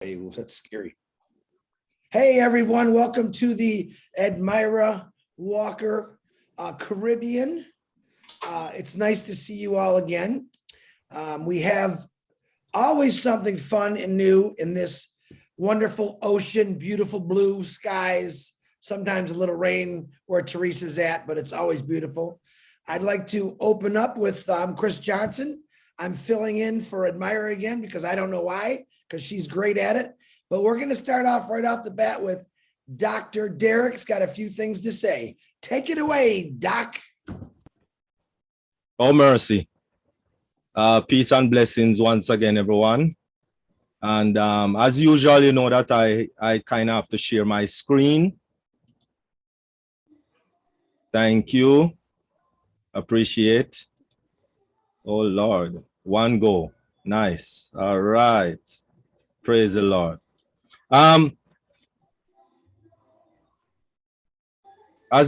Hey, well, that's scary. Hey, everyone. Welcome to the Edmira Walker Caribbean. It's nice to see you all again. We have always something fun and new in this wonderful ocean, beautiful blue skies, sometimes a little rain where Teresa's at, but it's always beautiful. I'd like to open up with Chris Johnson. I'm filling in for Edmira again because I don't know why, because she's great at it. But we're going to start off right off the bat with Dr. Derrick's got a few things to say. Take it away, Doc. Oh, mercy. Peace and blessings once again, everyone. And as usual, you know that I kind of have to share my screen. Thank you. Appreciate. Oh, Lord. One go. Nice. All right. Praise the Lord. As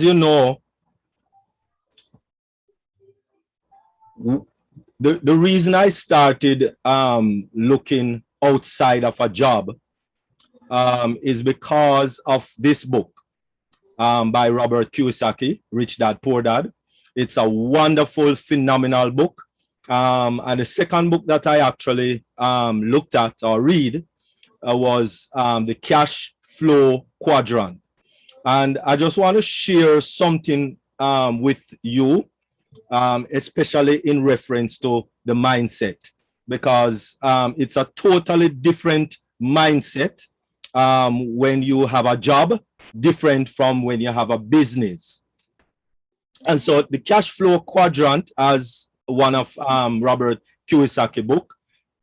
you know, the reason I started looking outside of a job is because of this book by Robert Kiyosaki, Rich Dad, Poor Dad. It's a wonderful, phenomenal book. And the second book that I actually looked at or read was the Cash Flow Quadrant. And I just want to share something with you, especially in reference to the mindset, because it's a totally different mindset when you have a job, different from when you have a business. And so the Cash Flow Quadrant, as one of Robert Kiyosaki book,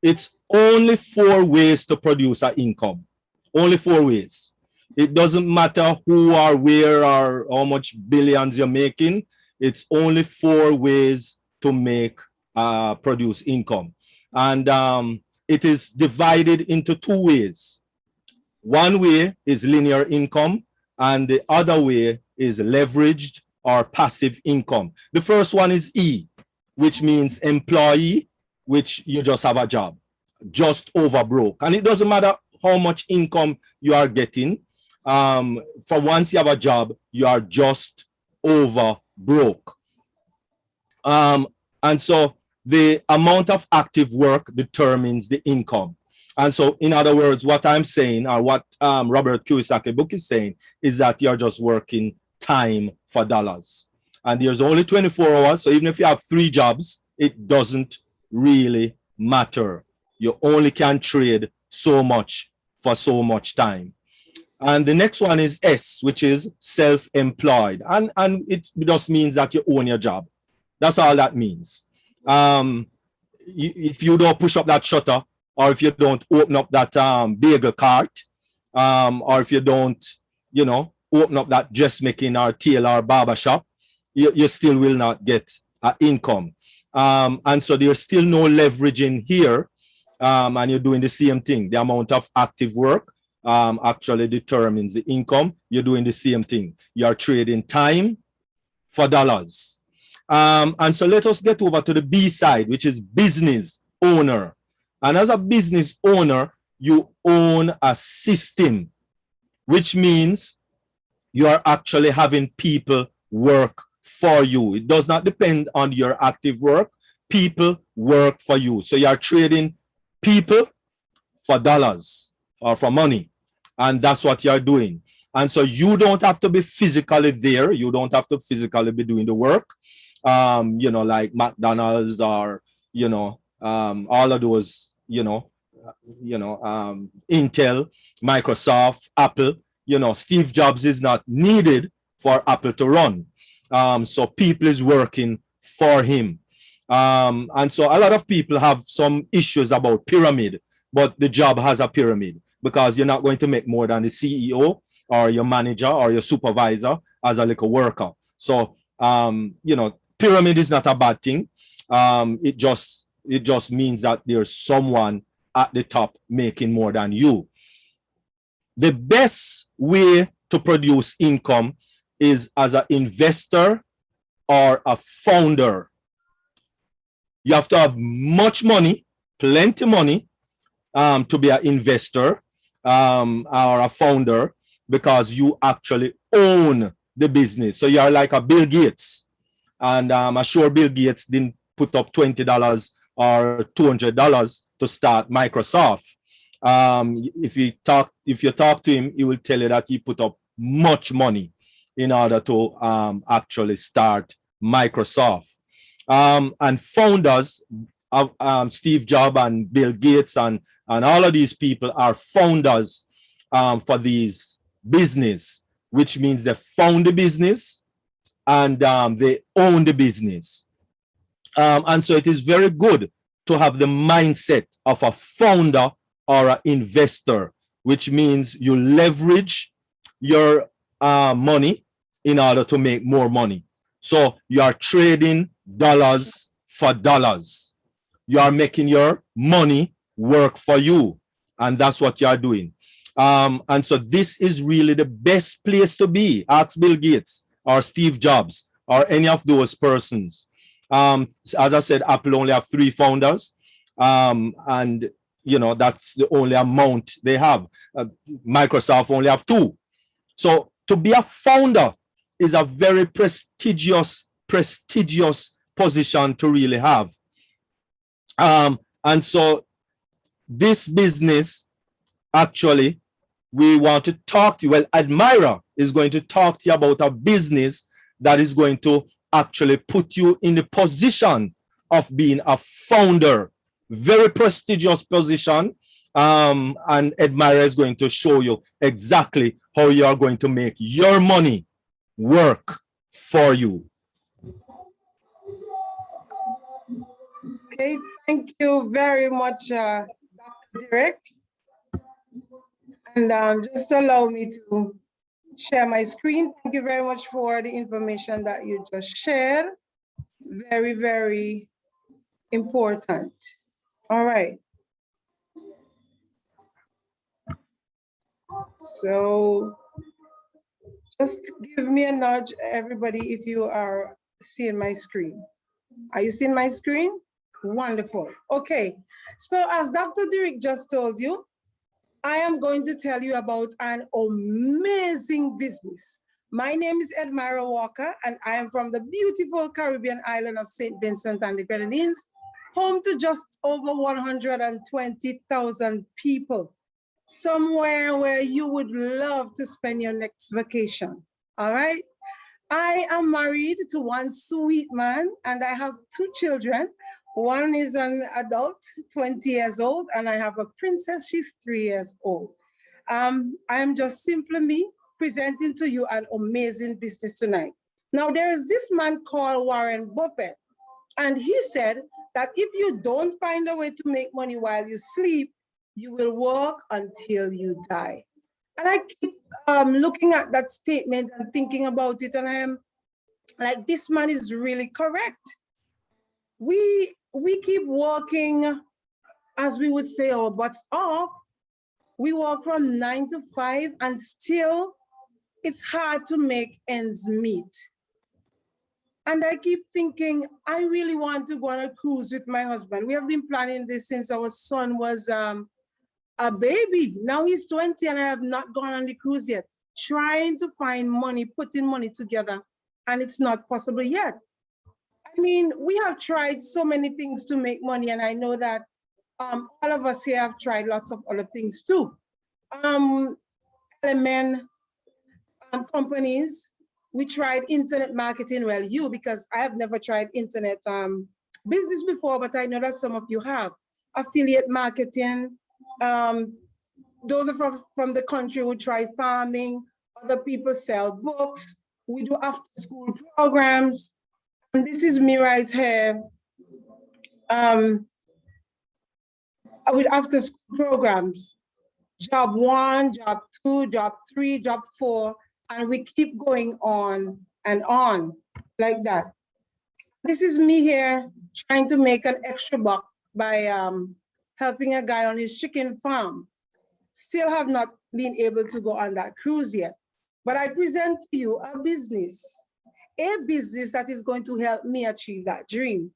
it's only 4 ways to produce an income. Only 4 ways. It doesn't matter who or where or how much billions you're making. It's only 4 ways to make produce income. And it is divided into 2 ways. One way is linear income, and the other way is leveraged or passive income. The first one is E, which means employee, which you just have a job, just over broke. And it doesn't matter how much income you are getting. For once you have a job, you are just over broke. And so the amount of active work determines the income. And so, in other words, what I'm saying, or what Robert Kiyosaki book is saying, is that you're just working time for dollars. And there's only 24 hours. So even if you have 3 jobs, it doesn't really matter. You only can trade so much for so much time. And the next one is S, which is self-employed. And it just means that you own your job. That's all that means. If you don't push up that shutter, or if you don't open up that bagel cart, or if you don't, open up that dressmaking or tailor or barber shop, you still will not get income. And so there's still no leveraging here, and you're doing the same thing. The amount of active work actually determines the income. You're doing the same thing. You're trading time for dollars. And so let us get over to the B side, which is business owner. And as a business owner, you own a system, which means you are actually having people work for you. It does not depend on your active work. People work for you. So you are trading people for dollars or for money. And that's what you're doing. And so you don't have to be physically there. You don't have to physically be doing the work. Like McDonald's or, all of those, Intel, Microsoft, Apple, Steve Jobs is not needed for Apple to run. So people is working for him. And so a lot of people have some issues about pyramid, but the job has a pyramid because you're not going to make more than the CEO or your manager or your supervisor as a little worker. So, pyramid is not a bad thing. It just means that there's someone at the top making more than you. The best way to produce income is as an investor or a founder. You have to have much money, plenty money, to be an investor. or a founder because you actually own the business. So you're like a Bill Gates. And I'm sure Bill Gates didn't put up $20 or $200 to start Microsoft. If you talk to him, he will tell you that he put up much money in order to actually start Microsoft. And founders of Steve Jobs and Bill Gates and all of these people are founders for these business, which means they found the business and they own the business. And so it is very good to have the mindset of a founder or an investor, which means you leverage your money in order to make more money. So you are trading dollars for dollars. You are making your money work for you. And that's what you are doing. And so this is really the best place to be. Ask Bill Gates or Steve Jobs or any of those persons. As I said, Apple only have 3 founders. And you know, that's the only amount they have. Microsoft only have 2. So to be a founder is a very prestigious position to really have. And so this business, actually, we want to talk to you. Well, Edmira is going to talk to you about a business that is going to actually put you in the position of being a founder. Very prestigious position. And Edmira is going to show you exactly how you are going to make your money work for you. Okay, thank you very much, Dr. Derrick. And just allow me to share my screen. Thank you very much for the information that you just shared. Very, very important. All right. So just give me a nudge, everybody, if you are seeing my screen. Are you seeing my screen? Wonderful. Okay. So as Dr. Derrick just told you, I am going to tell you about an amazing business. My name is Edmira Walker, and I am from the beautiful Caribbean island of St. Vincent and the Grenadines, home to just over 120,000 people, somewhere where you would love to spend your next vacation. All right. I am married to one sweet man, and I have 2 children. One is an adult, 20 years old, and I have a princess, she's 3 years old. I am just simply me presenting to you an amazing business tonight. Now, there is this man called Warren Buffett, and he said that if you don't find a way to make money while you sleep, you will work until you die. And I keep looking at that statement and thinking about it, and I am like, this man is really correct. We keep working, as we would say, our butts off. We work from 9 to 5, and still it's hard to make ends meet. And I keep thinking, I really want to go on a cruise with my husband. We have been planning this since our son was a baby. Now he's 20 and I have not gone on the cruise yet. Trying to find money, putting money together, and it's not possible yet. I mean, we have tried so many things to make money, and I know that all of us here have tried lots of other things too. Element companies, we tried internet marketing. Well, you, because I have never tried internet business before, but I know that some of you have. Affiliate marketing. Those are from the country who try farming. Other people sell books. We do after school programs. And this is me right here with after school programs. Job 1, job 2, job 3, job 4, and we keep going on and on like that. This is me here trying to make an extra buck by helping a guy on his chicken farm. Still have not been able to go on that cruise yet. But I present to you a business that is going to help me achieve that dream.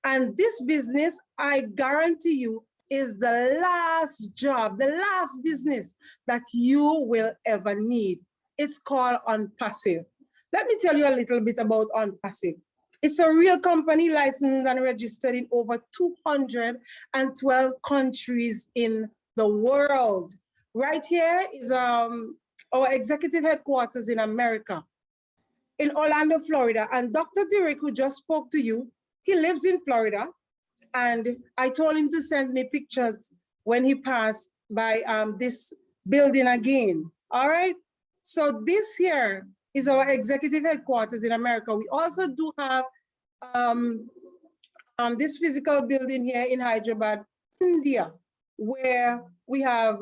And this business, I guarantee you, is the last job, the last business that you will ever need. It's called OnPassive. Let me tell you a little bit about OnPassive. It's a real company licensed and registered in over 212 countries in the world. Right here is our executive headquarters in America, in Orlando, Florida. And Dr. Derrick, who just spoke to you, he lives in Florida. And I told him to send me pictures when he passed by this building again. All right. So this here is our executive headquarters in America. We also do have this physical building here in Hyderabad, India, where we have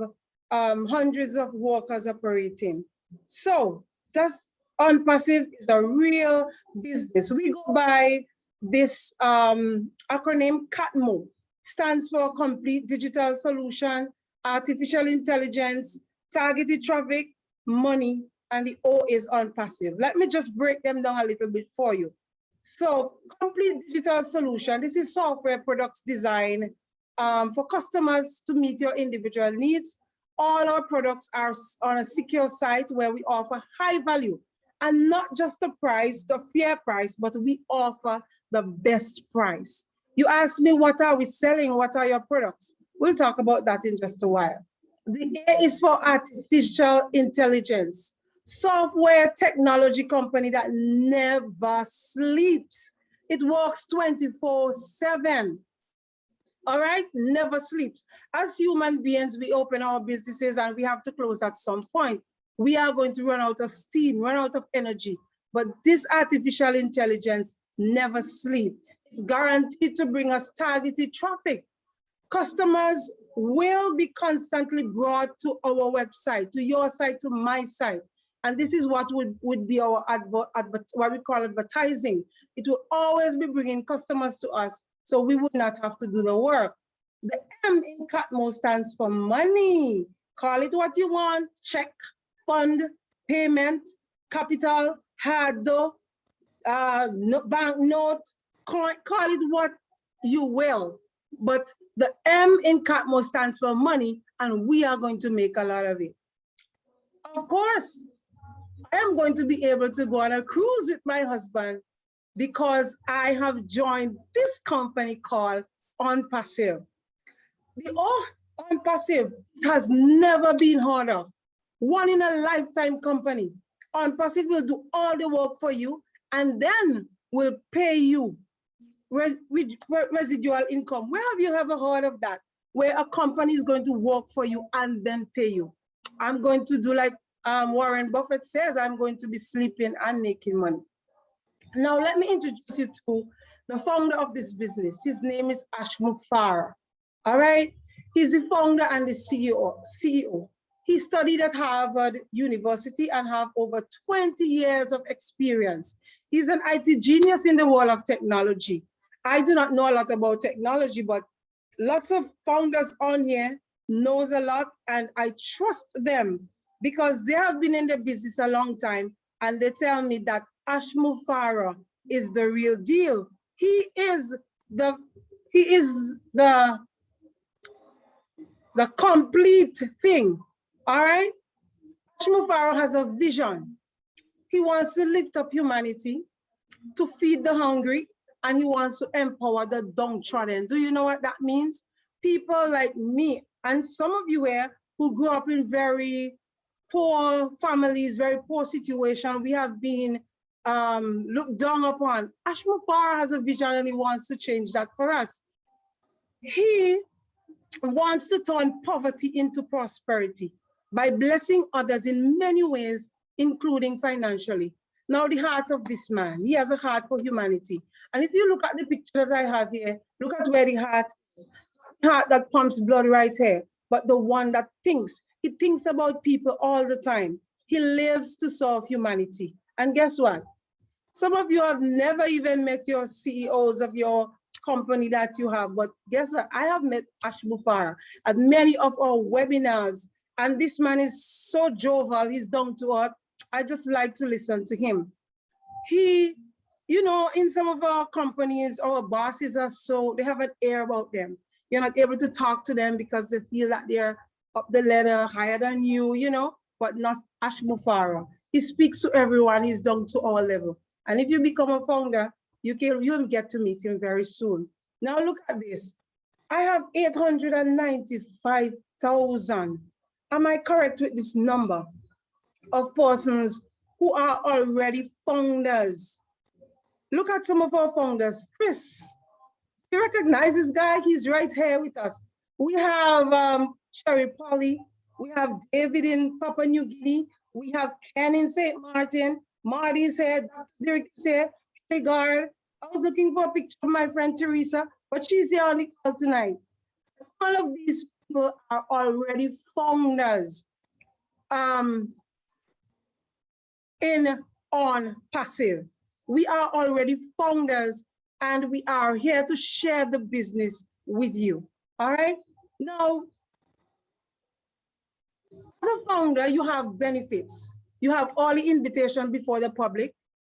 hundreds of workers operating. So just OnPassive is a real business. We go by this acronym CATMO, stands for Complete Digital Solution, Artificial Intelligence, Targeted Traffic, Money, and the O is OnPassive. Let me just break them down a little bit for you. So Complete Digital Solution, this is software products design for customers to meet your individual needs. All our products are on a secure site where we offer high value, and not just a price, the fair price, but we offer the best price. You ask me, what are we selling? What are your products? We'll talk about that in just a while. The A is for artificial intelligence, software technology company that never sleeps. It works 24/7. All right, never sleeps. As human beings, we open our businesses and we have to close at some point. We are going to run out of steam, run out of energy. But this artificial intelligence never sleeps. It's guaranteed to bring us targeted traffic. Customers will be constantly brought to our website, to your site, to my site. And this is what would be our what we call advertising. It will always be bringing customers to us, so we would not have to do the work. The M in CATMO stands for money. Call it what you want: check, fund, payment, capital, hard dough, bank note, call it what you will. But the M in CATMO stands for money, and we are going to make a lot of it. Of course, I am going to be able to go on a cruise with my husband because I have joined this company called OnPassive. The OnPassive has never been heard of. One in a lifetime company. OnPassive will do all the work for you and then will pay you residual income. Where have you ever heard of that? Where a company is going to work for you and then pay you. I'm going to do like Warren Buffett says, I'm going to be sleeping and making money. Now, let me introduce you to the founder of this business. His name is Ashmu Farah. All right. He's the founder and the CEO. He studied at Harvard University and have over 20 years of experience. He's an IT genius in the world of technology. I do not know a lot about technology, but lots of founders on here knows a lot, and I trust them because they have been in the business a long time, and they tell me that Ashmu Farah is the real deal. He is the complete thing. All right. Ashmu Farah has a vision. He wants to lift up humanity, to feed the hungry, and he wants to empower the downtrodden. Do you know what that means? People like me and some of you here who grew up in very poor families, very poor situation, we have been looked down upon. Ashmu Farah has a vision and he wants to change that for us. He wants to turn poverty into prosperity by blessing others in many ways, including financially. Now, the heart of this man, he has a heart for humanity. And if you look at the picture that I have here, look at where the heart is. The heart that pumps blood right here, but the one that thinks. He thinks about people all the time. He lives to serve humanity. And guess what? Some of you have never even met your CEOs of your company that you have, but guess what? I have met Ashmu Farah at many of our webinars, and this man is so jovial, he's down to earth. I just like to listen to him. He, you know, in some of our companies, our bosses are so, they have an air about them. You're not able to talk to them because they feel that they're up the ladder, higher than you, you know, but not Ashmufara. He speaks to everyone. He's down to our level. And if you become a founder, you'll get to meet him very soon. Now look at this. I have 895,000. Am I correct with this number of persons who are already founders? Look at some of our founders. Chris, you recognize this guy? He's right here with us. We have Cherry Polly. We have David in Papua New Guinea. We have Ken in St. Martin. Marty's here. Dr. Derrick is here. Guard. I was looking for a picture of my friend Teresa, but she's here on the call tonight. All of these people are already founders in OnPassive. We are already founders, and we are here to share the business with you. All right. Now, as a founder, you have benefits. You have all the invitation before the public,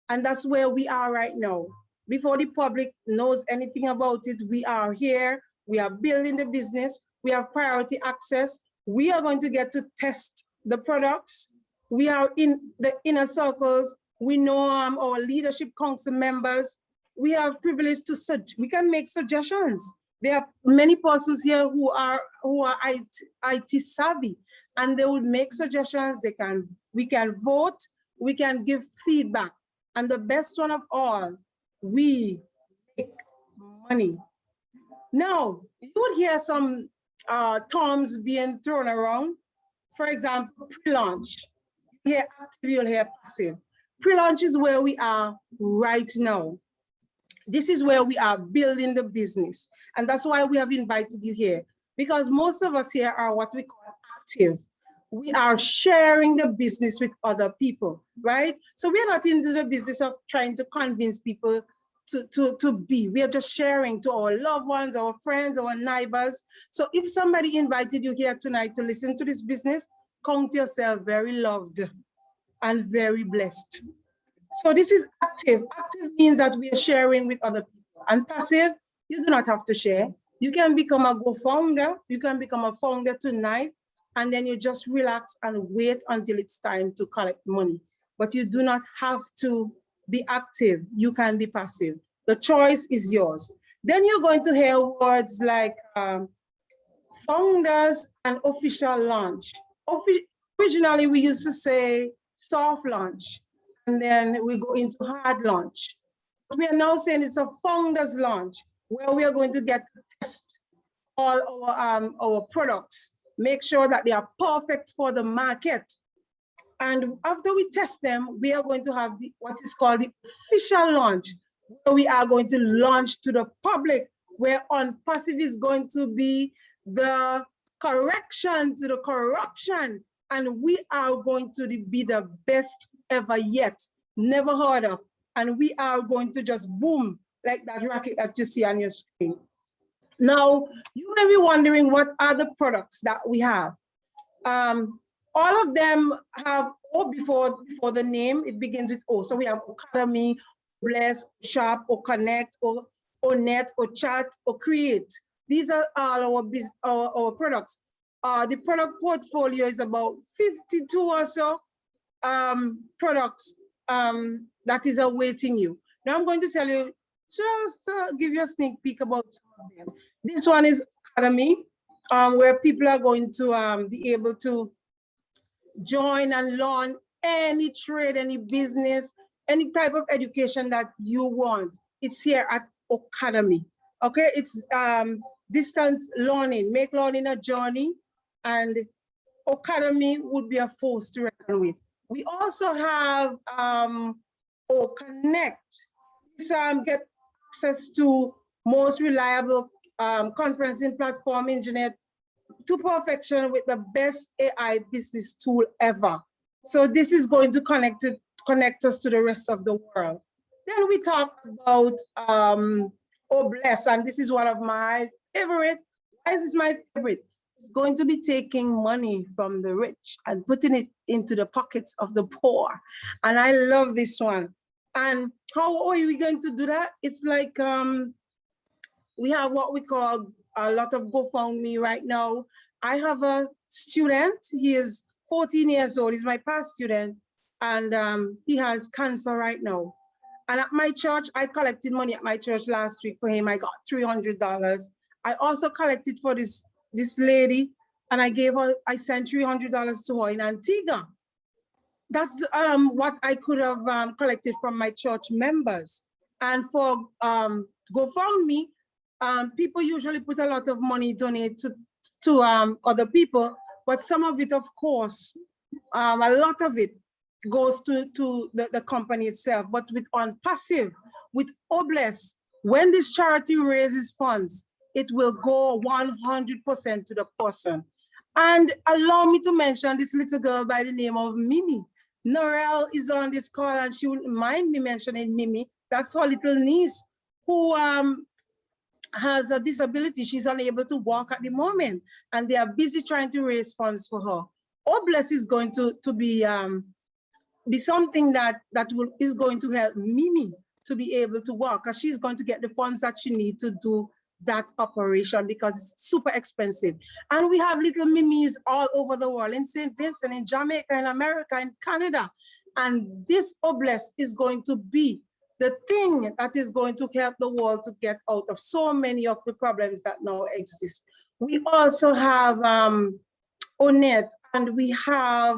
and that's where we are right now. Before the public knows anything about it, we are here. We are building the business. We have priority access. We are going to get to test the products. We are in the inner circles. We know our leadership council members. We have privilege to we can make suggestions. There are many persons here who are IT savvy, and they would make suggestions. We can vote. We can give feedback, and the best one of all, we make money. Now, you would hear some terms being thrown around. For example, pre-launch. You hear active, you'll hear passive. Pre-launch is where we are right now. This is where we are building the business. And that's why we have invited you here, because most of us here are what we call active. We are sharing the business with other people, right? So we're not into the business of trying to convince people to be. We are just sharing to our loved ones, our friends, our neighbors. So if somebody invited you here tonight to listen to this business, count yourself very loved and very blessed. So this is active. Active means that we are sharing with other people. And passive, you do not have to share. You can become a co-founder. You can become a founder tonight, and then you just relax and wait until it's time to collect money. But you do not have to be active. You can be passive. The choice is yours. Then you're going to hear words like founders and official launch. Originally, we used to say soft launch, and then we go into hard launch. We are now saying it's a founders launch, where we are going to get to test all our products, make sure that they are perfect for the market. And after we test them, we are going to have what is called the official launch, where we are going to launch to the public, where OnPassive is going to be the correction to the corruption. And we are going to be the best ever yet, never heard of. And we are going to just boom, like that rocket that you see on your screen. Now, you may be wondering, what are the products that we have? All of them have O before the name. It begins with O. So we have Academy, Bless, Shop, or Connect, or Net, or Chat, or Create. These are all our products. The product portfolio is about 52 or so products that is awaiting you. Now I'm going to tell you, just give you a sneak peek about some of them. This one is Academy, where people are going to be able to join and learn any trade, any business, any type of education that you want. It's here at Academy. Okay, it's distance learning, make learning a journey, and Academy would be a force to reckon with. We also have Connect. This get access to most reliable conferencing platform engineered to perfection with the best AI business tool ever. So this is going to connect us to the rest of the world. Then we talk about Bless, and this is one of my favorite. Why is this my favorite? It's going to be taking money from the rich and putting it into the pockets of the poor. And I love this one. And how are we going to do that? It's like we have what we call a lot of GoFundMe right now. I have a student, he is 14 years old, he's my past student, and he has cancer right now. And at my church, I collected money at my church last week for him. I got $300. I also collected for this lady, and I sent $300 to her in Antigua. That's what I could have collected from my church members. And for GoFundMe, people usually put a lot of money donate to other people, but some of it, of course, a lot of it goes to the company itself. But with OnPassive, with Obless, when this charity raises funds, it will go 100% to the person. And allow me to mention this little girl by the name of Mimi. Norel is on this call, and she wouldn't mind me mentioning Mimi. That's her little niece who has a disability. She's unable to walk at the moment, and they are busy trying to raise funds for her. Obless is going to be something that is going to help Mimi to be able to walk, because she's going to get the funds that she needs to do that operation, because it's super expensive. And we have little Mimis all over the world, in St. Vincent, in Jamaica, in America, in Canada. And this Obless is going to be the thing that is going to help the world to get out of so many of the problems that now exist. We also have Onet, and we have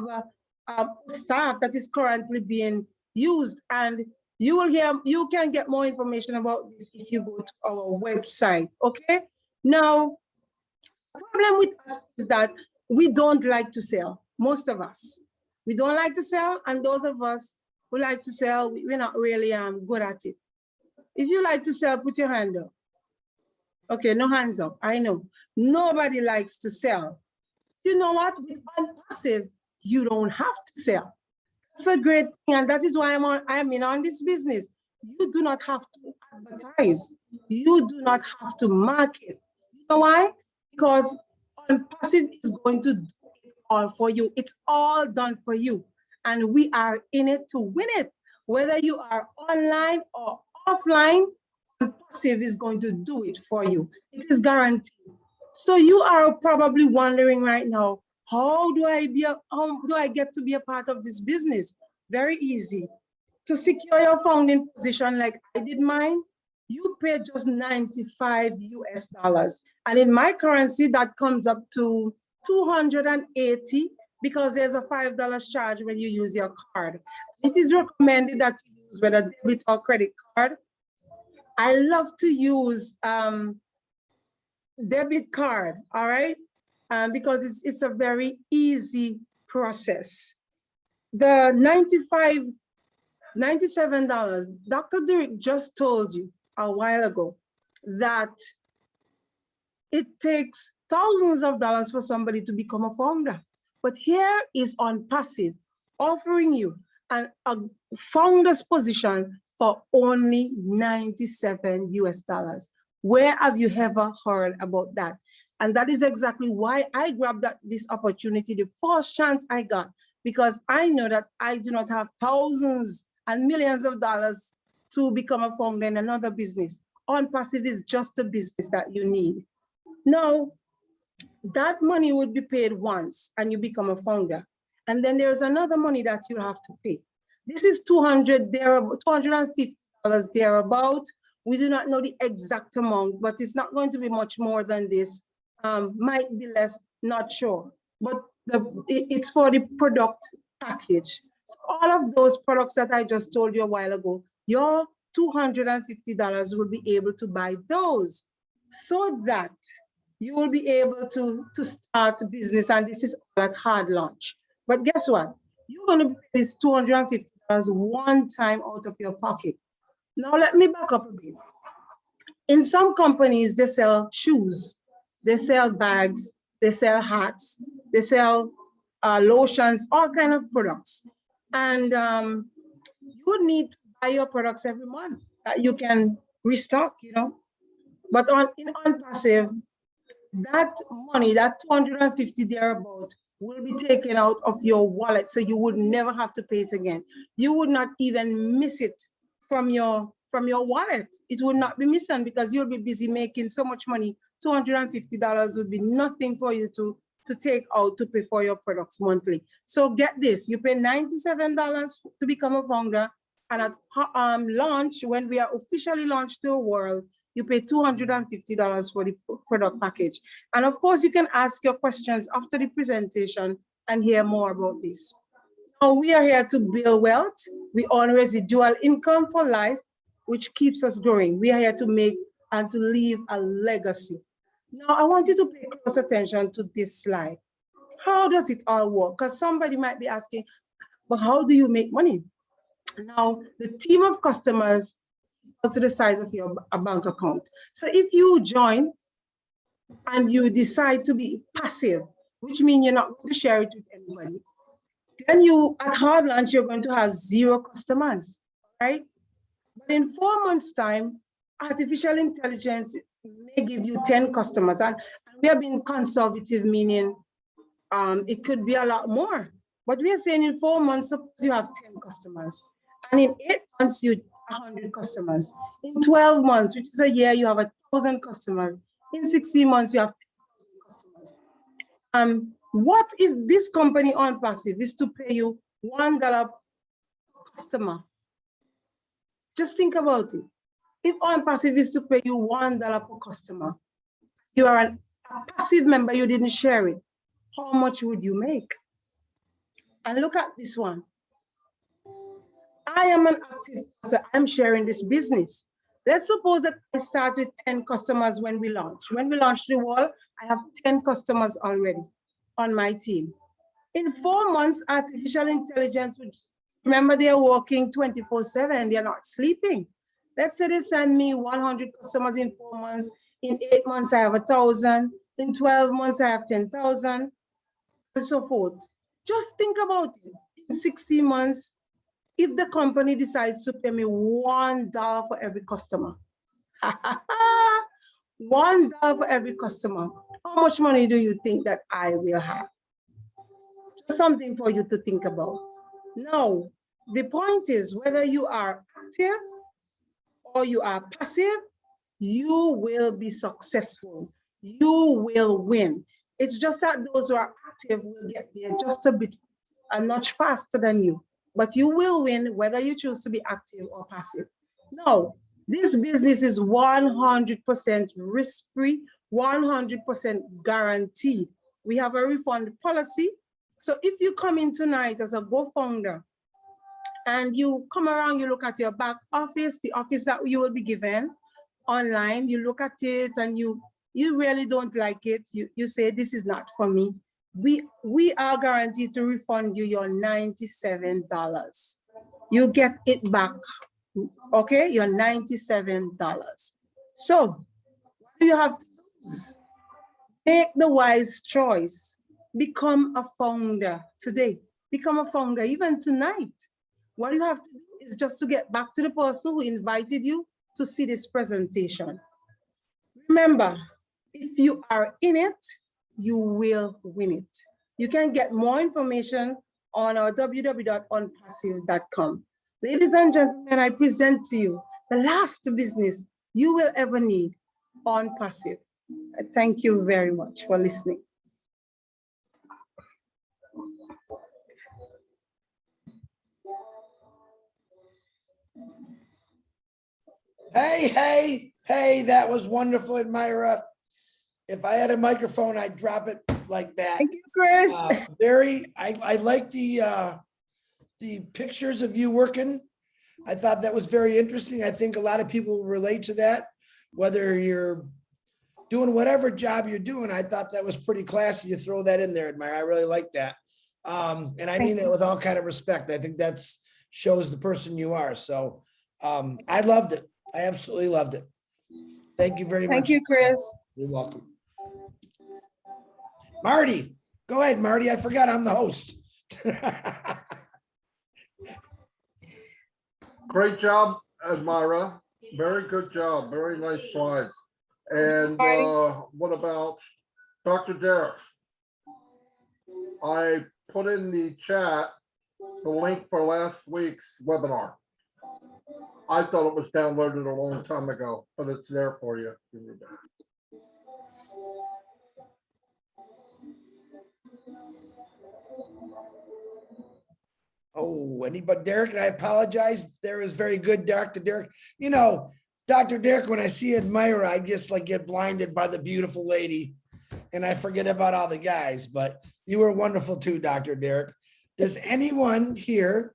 staff that is currently being used. And you can get more information about this if you go to our website, okay? Now, the problem with us is that we don't like to sell, most of us. We don't like to sell, and those of us who like to sell, we're not really good at it. If you like to sell, put your hand up. Okay, no hands up, I know. Nobody likes to sell. You know what, with OnPassive, you don't have to sell. That's a great thing, and that is why I'm in on this business. You do not have to advertise. You do not have to market. You know why? Because OnPassive is going to do it all for you. It's all done for you. And we are in it to win it. Whether you are online or offline, OnPassive is going to do it for you. It is guaranteed. So you are probably wondering right now, how do I get to be a part of this business? Very easy. To secure your founding position like I did mine, you pay just $95 US. And in my currency, that comes up to 280, because there's a $5 charge when you use your card. It is recommended that you use whether debit or credit card. I love to use debit card, all right? Because it's a very easy process. The $97, Dr. Derrick just told you a while ago that it takes thousands of dollars for somebody to become a founder. But here is OnPassive offering you a founder's position for only $97 US. Where have you ever heard about that? And that is exactly why I grabbed this opportunity, the first chance I got, because I know that I do not have thousands and millions of dollars to become a founder in another business. OnPassive is just a business that you need. Now, that money would be paid once and you become a founder. And then there's another money that you have to pay. This is $250 thereabout. We do not know the exact amount, but it's not going to be much more than this. Might be less, not sure. But it's for the product package. So all of those products that I just told you a while ago, your $250 will be able to buy those, so that you will be able to start a business. And this is all at hard launch. But guess what? You're going to pay this $250 one time out of your pocket. Now let me back up a bit. In some companies, they sell shoes, they sell bags, they sell hats, they sell lotions, all kinds of products. And you need to buy your products every month that you can restock, you know. But in OnPassive, that money, that $250 thereabout, will be taken out of your wallet, so you would never have to pay it again. You would not even miss it from your wallet. It will not be missing, because you'll be busy making so much money $250 would be nothing for you to take out to pay for your products monthly. So get this, you pay $97 to become a founder, and at launch, when we are officially launched to the world, you pay $250 for the product package. And of course, you can ask your questions after the presentation and hear more about this. Now, we are here to build wealth. We earn residual income for life, which keeps us growing. We are here to make and to leave a legacy. Now, I want you to pay close attention to this slide. How does it all work? Because somebody might be asking, but how do you make money? Now, the team of customers is the size of your bank account. So if you join and you decide to be passive, which means you're not going to share it with anybody, then you, at hard launch, you're going to have 0 customers, right? But in 4 months' time, artificial intelligence may give you 10 customers. And we have been conservative, meaning it could be a lot more. But we are saying in 4 months, suppose you have 10 customers. And in 8 months, you 100 customers. In 12 months, which is a year, you have 1,000 customers. In 16 months, you have 10,000 customers. What if this company OnPassive is to pay you $1 per customer? Just think about it. If OnPassive is to pay you $1 per customer, you are a passive member, you didn't share it, how much would you make? And look at this one. I am an active person, I'm sharing this business. Let's suppose that I start with 10 customers when we launch. When we launch the wall, I have 10 customers already on my team. In 4 months, artificial intelligence, remember they are working 24/7, they're not sleeping. Let's say they send me 100 customers in 4 months. In 8 months, I have 1,000. In 12 months, I have 10,000, and so forth. Just think about it. In 60 months, if the company decides to pay me $1 for every customer, $1 for every customer, how much money do you think that I will have? Just something for you to think about. Now, the point is, whether you are active or you are passive, you will be successful. You will win. It's just that those who are active will get there just a notch faster than you. But you will win whether you choose to be active or passive. Now, this business is 100% risk-free, 100% guaranteed. We have a refund policy. So if you come in tonight as a Go-founder and you come around, you look at your back office, the office that you will be given online, you look at it and you really don't like it, you say, this is not for me. We are guaranteed to refund you your $97. You get it back, okay? Your $97. So what do you have to do? Make the wise choice. Become a founder today. Become a founder even tonight. What you have to do is just to get back to the person who invited you to see this presentation. Remember, if you are in it, you will win it. You can get more information on our www.onpassive.com. Ladies and gentlemen, I present to you the last business you will ever need, OnPassive. Thank you very much for listening. Hey, that was wonderful, Edmira. If I had a microphone, I'd drop it like that. Thank you, Chris. I like the pictures of you working. I thought that was very interesting. I think a lot of people relate to that, whether you're doing whatever job you're doing. I thought that was pretty classy. You throw that in there, Edmira. I really like that. And I mean that with all kind of respect. I think that's shows the person you are. So I loved it. I absolutely loved it. Thank you very much. Thank you, Chris. You're welcome. Marty, go ahead, Marty. I forgot I'm the host. Great job, Edmira. Very good job. Very nice slides. And what about Dr. Derrick? I put in the chat the link for last week's webinar. I thought it was downloaded a long time ago, but it's there for you. Oh, anybody, Derrick, and I apologize. There is very good, Dr. Derrick. You know, Dr. Derrick, when I see Edmira, I just like get blinded by the beautiful lady and I forget about all the guys, but you were wonderful too, Dr. Derrick. Does anyone here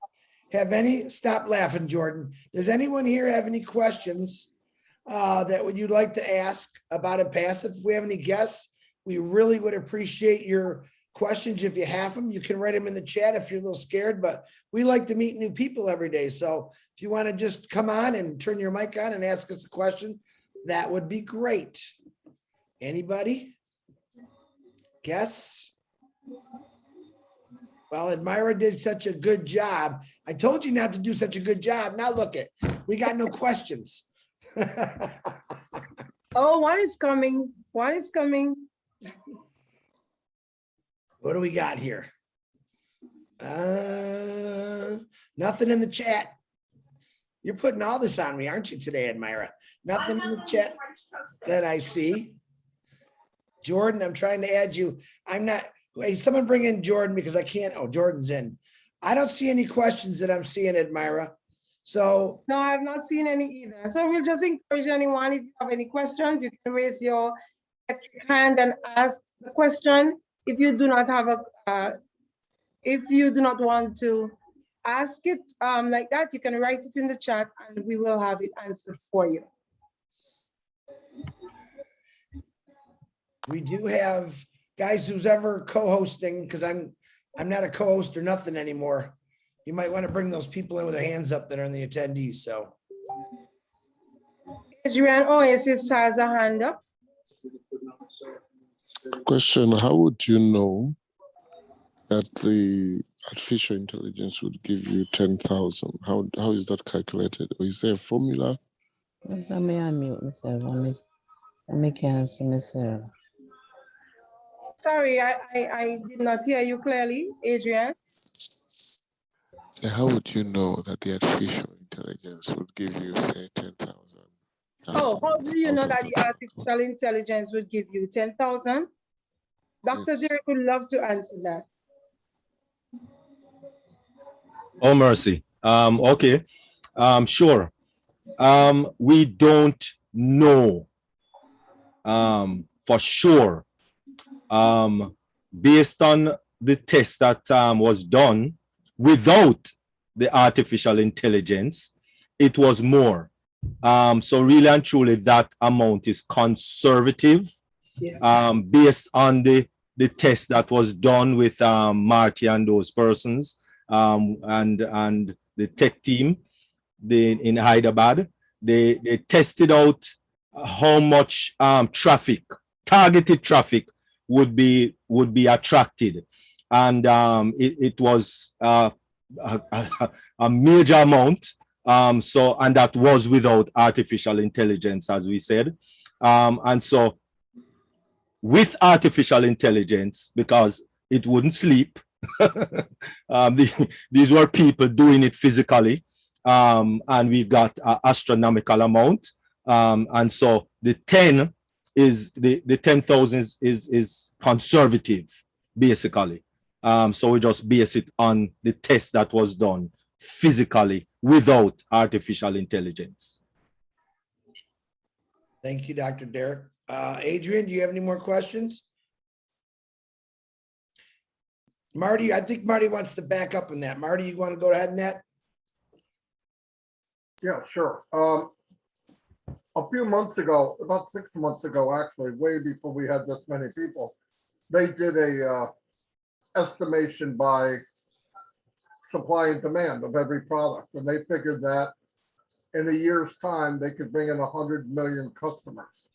have any, stop laughing, Jordan. Does anyone here have any questions that would you'd like to ask about OnPassive? If we have any guests, we really would appreciate your questions. If you have them, you can write them in the chat if you're a little scared, but we like to meet new people every day. So if you want to just come on and turn your mic on and ask us a question, that would be great. Anybody? Guess? Well, Edmira did such a good job. I told you not to do such a good job. Now look it, we got no questions. Oh, one is coming. One is coming. What do we got here? Nothing in the chat. You're putting all this on me, aren't you today, Edmira? Nothing in the chat that I see. Jordan, I'm trying to add you. I'm not, wait, someone bring in Jordan because I can't, oh, Jordan's in. I don't see any questions that I'm seeing, Edmira. So. No, I have not seen any either. So we'll just encourage anyone, if you have any questions, you can raise your hand and ask the question. If you do not have if you do not want to ask it like that, you can write it in the chat and we will have it answered for you. We do have guys who's ever co-hosting, because I'm not a co-host or nothing anymore. You might want to bring those people in with their hands up that are in the attendees. So. Adrian Oasis has a hand up. Question: how would you know that the artificial intelligence would give you 10,000? How is that calculated? Or is there a formula? Let me unmute myself. Let me cancel myself. Sorry, I did not hear you clearly, Adrian. So how would you know that the artificial intelligence would give you, say, 10,000? Oh, how do you know that the work? artificial intelligence would give you 10,000? Dr. Yes. Derrick would love to answer that. Oh, mercy. Okay. Sure. We don't know for sure. Based on the test that was done without the artificial intelligence, it was more. So really and truly, that amount is conservative, based on the test that was done with Marty and those persons, and the tech team in Hyderabad. They tested out how much targeted traffic would be attracted, and it was a major amount. So, and that was without artificial intelligence, as we said. And so with artificial intelligence, because it wouldn't sleep, these were people doing it physically, and we got an astronomical amount. And so the 10 is the 10,000 is conservative, basically. So we just base it on the test that was done physically without artificial intelligence. Thank you, Dr. Derrick. Adrian, do you have any more questions? Marty, I think Marty wants to back up on that. Marty, you want to go ahead on that? Yeah, sure. A few months ago, about 6 months ago, actually, way before we had this many people, they did a estimation by supply and demand of every product. And they figured that in a year's time, they could bring in 100 million customers.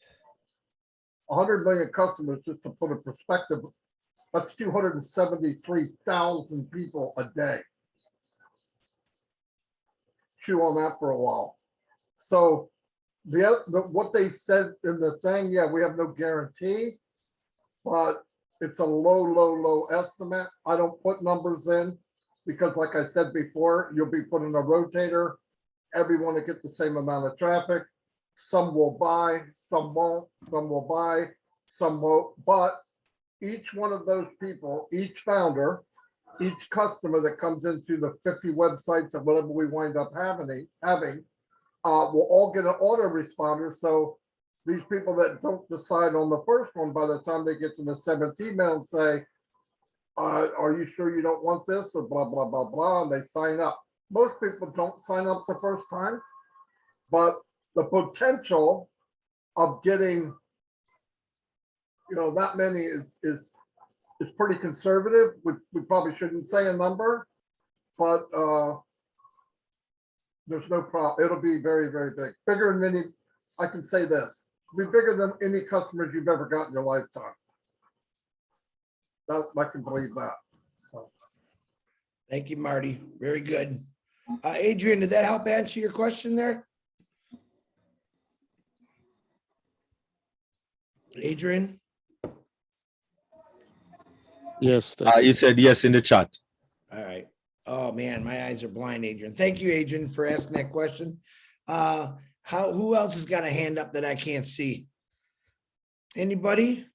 100 million customers, just to put in perspective, that's 273,000 people a day. Chew on that for a while. So what they said in the thing, yeah, we have no guarantee, but it's a low estimate. I don't put numbers in because, like I said before, you'll be putting a rotator. Everyone will get the same amount of traffic. Some will buy, some won't, some will buy, some won't. But each one of those people, each founder each customer that comes into the 50 websites or whatever we wind up having, will all get an autoresponder. So these people that don't decide on the first one, by the time they get to the 7th email and say, are you sure you don't want this, or blah, blah, blah, blah, and they sign up. Most people don't sign up the first time, but the potential of getting, that many is pretty conservative. We probably shouldn't say a number, but there's no problem. It'll be very, very big. Bigger than any, I can say this, it'll be bigger than any customers you've ever got in your lifetime. I can believe that. So. Thank you, Marty. Very good. Adrian, did that help answer your question there? Adrian? Yes, thank You you. said yes in the chat. All right. Oh, man, my eyes are blind, Adrian. Thank you, Adrian, for asking that question. Who else has got a hand up that I can't see? Anybody?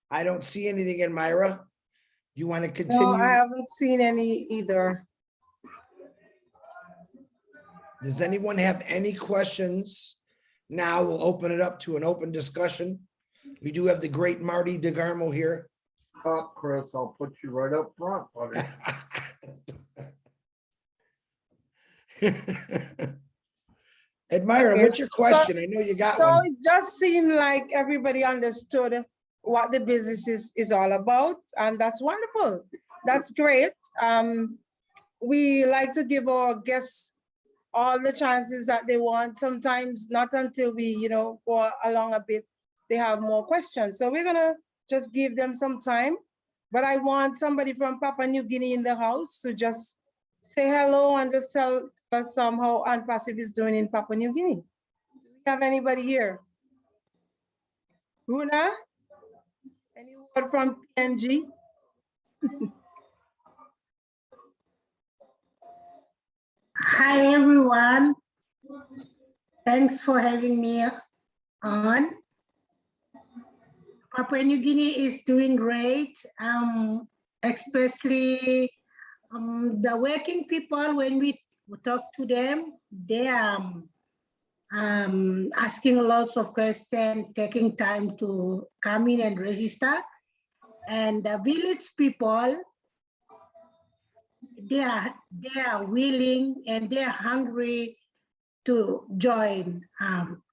I don't see anything, Edmira. You want to continue? No, I haven't seen any either. Does anyone have any questions? Now we'll open it up to an open discussion. We do have the great Marty DeGarmo here. Chris, I'll put you right up front, buddy. Edmira, what's your question? I know you got So one. it just seemed like everybody understood what the business is all about, and that's wonderful. That's great. We like to give our guests all the chances that they want. Sometimes not until we, go along a bit, they have more questions. So we're gonna just give them some time. But I want somebody from Papua New Guinea in the house to just say hello and just tell us how OnPassive is doing in Papua New Guinea. Do we have anybody here? Runa? Any word from PNG? Hi, everyone. Thanks for having me on. Papua New Guinea is doing great, especially the working people. When we talk to them, they are asking lots of questions, taking time to come in and register. And the village people, they are willing and they are hungry to join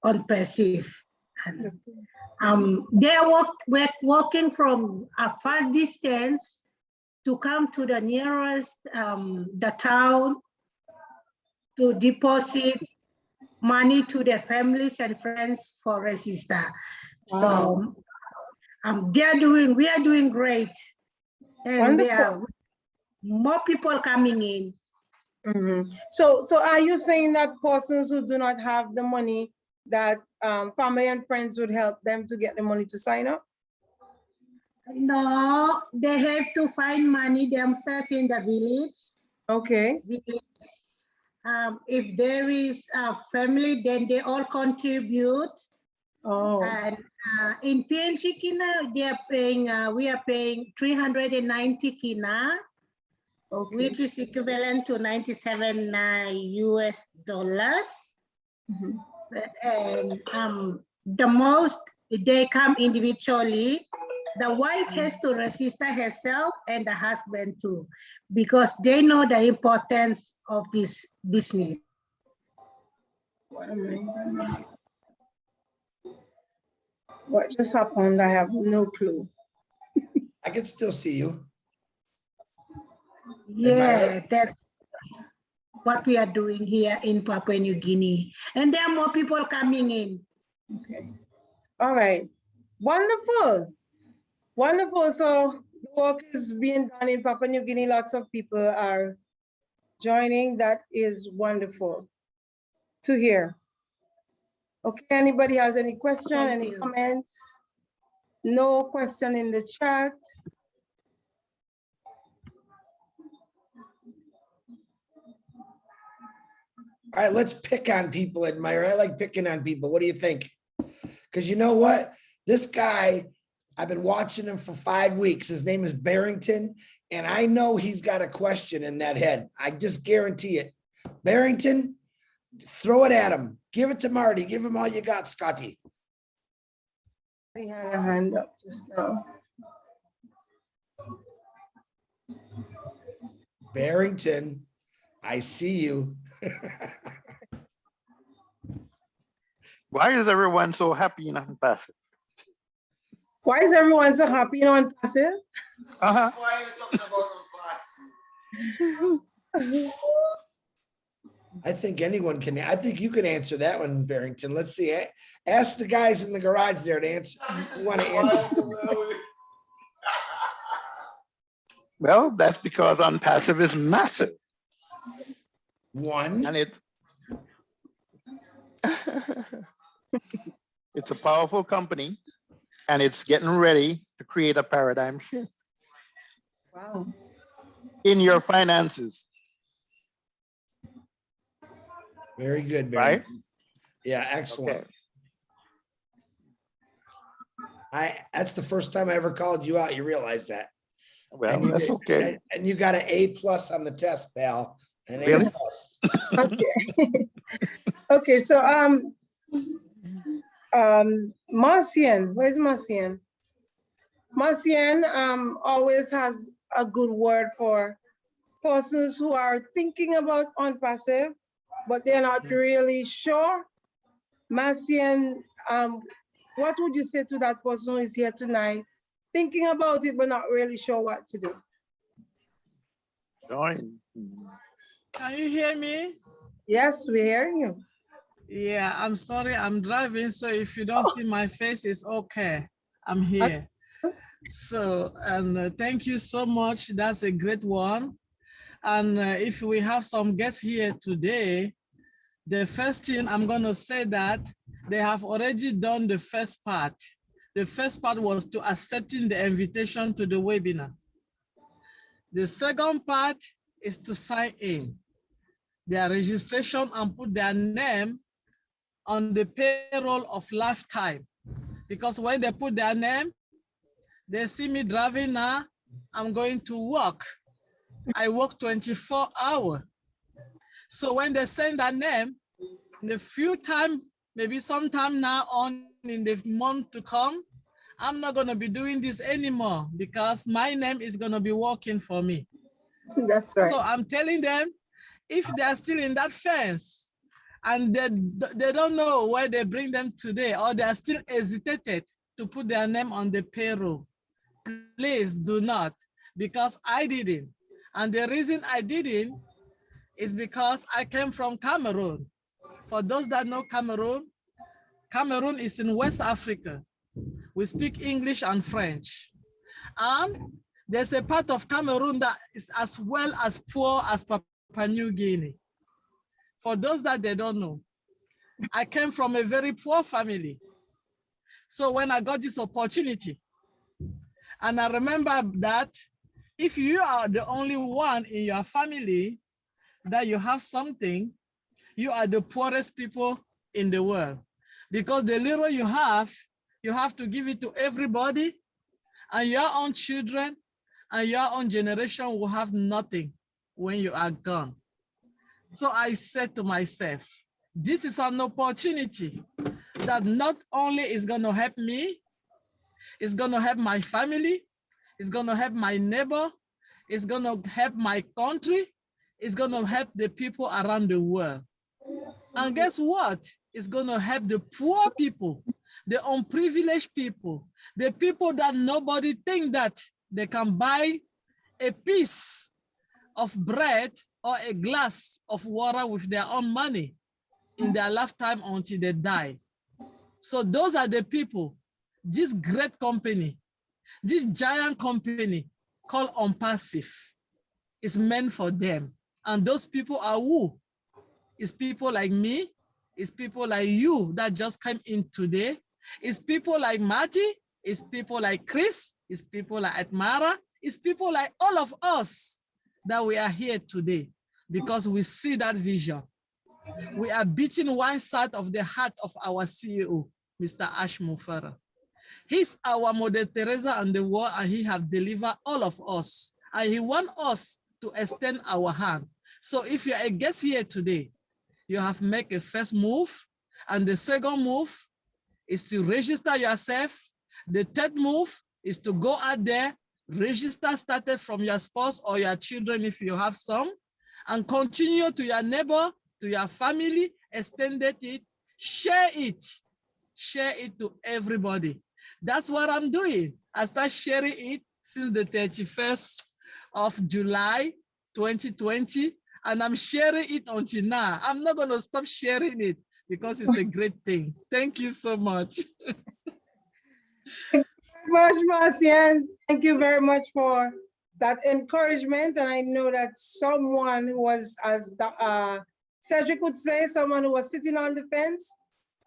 OnPassive. They are walking from a far distance to come to the nearest the town to deposit money to their families and friends for register. Wow. So we are doing great, and Wonderful. there are more people coming in. Mm-hmm. So are you saying that persons who do not have the money, that family and friends would help them to get the money to sign up? No, they have to find money themselves in the village. Okay. If there is a family, then they all contribute. Oh. And in PNG Kina, we are paying 390 Kina, Okay. which is equivalent to 97 US dollars. Mm-hmm. And the most, they come individually. The wife has to register herself and the husband too, because they know the importance of this business. What just happened? I have no clue. I can still see you. Yeah, that's what we are doing here in Papua New Guinea. And there are more people coming in. Okay. All right. Wonderful. Wonderful. So the work is being done in Papua New Guinea. Lots of people are joining. That is wonderful to hear. Okay, anybody has any question, any comments? No question in the chat. All right, let's pick on people, Edmira. I like picking on people. What do you think? Because you know what? This guy I've been watching him for 5 weeks. His name is Barrington, and I know he's got a question in that head. I just guarantee it. Barrington, throw it at him. Give it to Marty. Give him all you got, Scotty. He had a hand up just now. Barrington, I see you. Why is everyone so happy in OnPassive? Why is everyone so happy in OnPassive? Uh-huh. I think anyone can. I think you can answer that one, Barrington. Let's see. Ask the guys in the garage there to answer. You want to answer? Well, that's because OnPassive is massive. One. And it's a powerful company, and it's getting ready to create a paradigm shift. Wow. In your finances. Very good, Barry. Right? Yeah, excellent. Okay. That's the first time I ever called you out. You realize that. Well, And you that's did- okay. And you got an A+ on the test, pal. An A+. Really? Okay. Okay, so Marcian, where's Marcian? Marcian always has a good word for persons who are thinking about OnPassive, but they're not really sure. Marcian, what would you say to that person who is here tonight, thinking about it, but not really sure what to do? Join. Can you hear me? Yes, we're hearing you. Yeah, I'm sorry, I'm driving, so if you don't see my face, it's okay. I'm here. So, and thank you so much. That's a great one. And if we have some guests here today, the first thing I'm going to say that they have already done the first part. The first part was to accepting the invitation to the webinar. The second part is to sign in their registration and put their name on the payroll of lifetime. Because when they put their name, they see me driving now, I'm going to work. I work 24 hours. So when they send their name, in a few times, maybe sometime now on in the month to come, I'm not gonna be doing this anymore because my name is gonna be working for me. That's right. So I'm telling them, if they're still in that fence and they don't know where they bring them today, or they are still hesitated to put their name on the payroll, please do not, because I didn't. And the reason I didn't is because I came from Cameroon. For those that know Cameroon, Cameroon is in West Africa. We speak English and French. And there's a part of Cameroon that is as well as poor as Papua New Guinea. For those that they don't know, I came from a very poor family. So when I got this opportunity, and I remember that if you are the only one in your family that you have something, you are the poorest people in the world. Because the little you have to give it to everybody, and your own children and your own generation will have nothing when you are gone. So I said to myself, this is an opportunity that not only is going to help me, it's going to help my family, it's going to help my neighbor, it's going to help my country, it's going to help the people around the world. And guess what? It's going to help the poor people, the unprivileged people, the people that nobody think that they can buy a piece of bread or a glass of water with their own money in their lifetime until they die. So those are the people, this great company, this giant company called OnPassive is meant for them. And those people are who? It's people like me, it's people like you that just came in today, it's people like Marty, it's people like Chris, it's people like Edmira, it's people like all of us that we are here today because we see that vision. We are beating one side of the heart of our CEO, Mr. Ash Mufara. He's our Mother Teresa on the world, and he have delivered all of us. And he want us to extend our hand. So if you're a guest here today, you have to make a first move. And the second move is to register yourself. The third move is to go out there, register, started from your spouse or your children if you have some, and continue to your neighbor, to your family, extended it, share it to everybody. That's what I'm doing. I start sharing it since the 31st of July, 2020, and I'm sharing it until now. I'm not gonna stop sharing it because it's a great thing. Thank you so much. Thank you very much, Marcian. Thank you very much for that encouragement. And I know that someone who was, as Cedric would say, someone who was sitting on the fence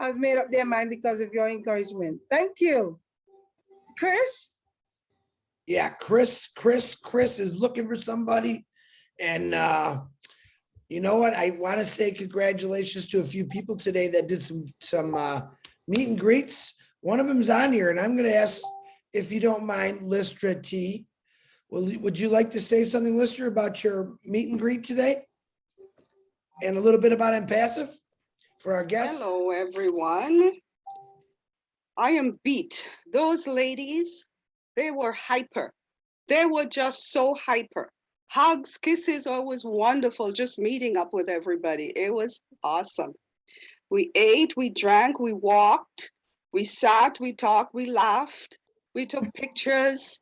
has made up their mind because of your encouragement. Thank you. Chris? Yeah, Chris is looking for somebody. And you know what? I want to say congratulations to a few people today that did some meet and greets. One of them's on here, and I'm going to ask, if you don't mind, Listra T. Would you like to say something, Listra, about your meet and greet today? And a little bit about OnPassive for our guests? Hello, everyone. I am beat. Those ladies, they were hyper. They were just so hyper. Hugs, kisses, always wonderful, just meeting up with everybody. It was awesome. We ate, we drank, we walked, we sat, we talked, we laughed, we took pictures.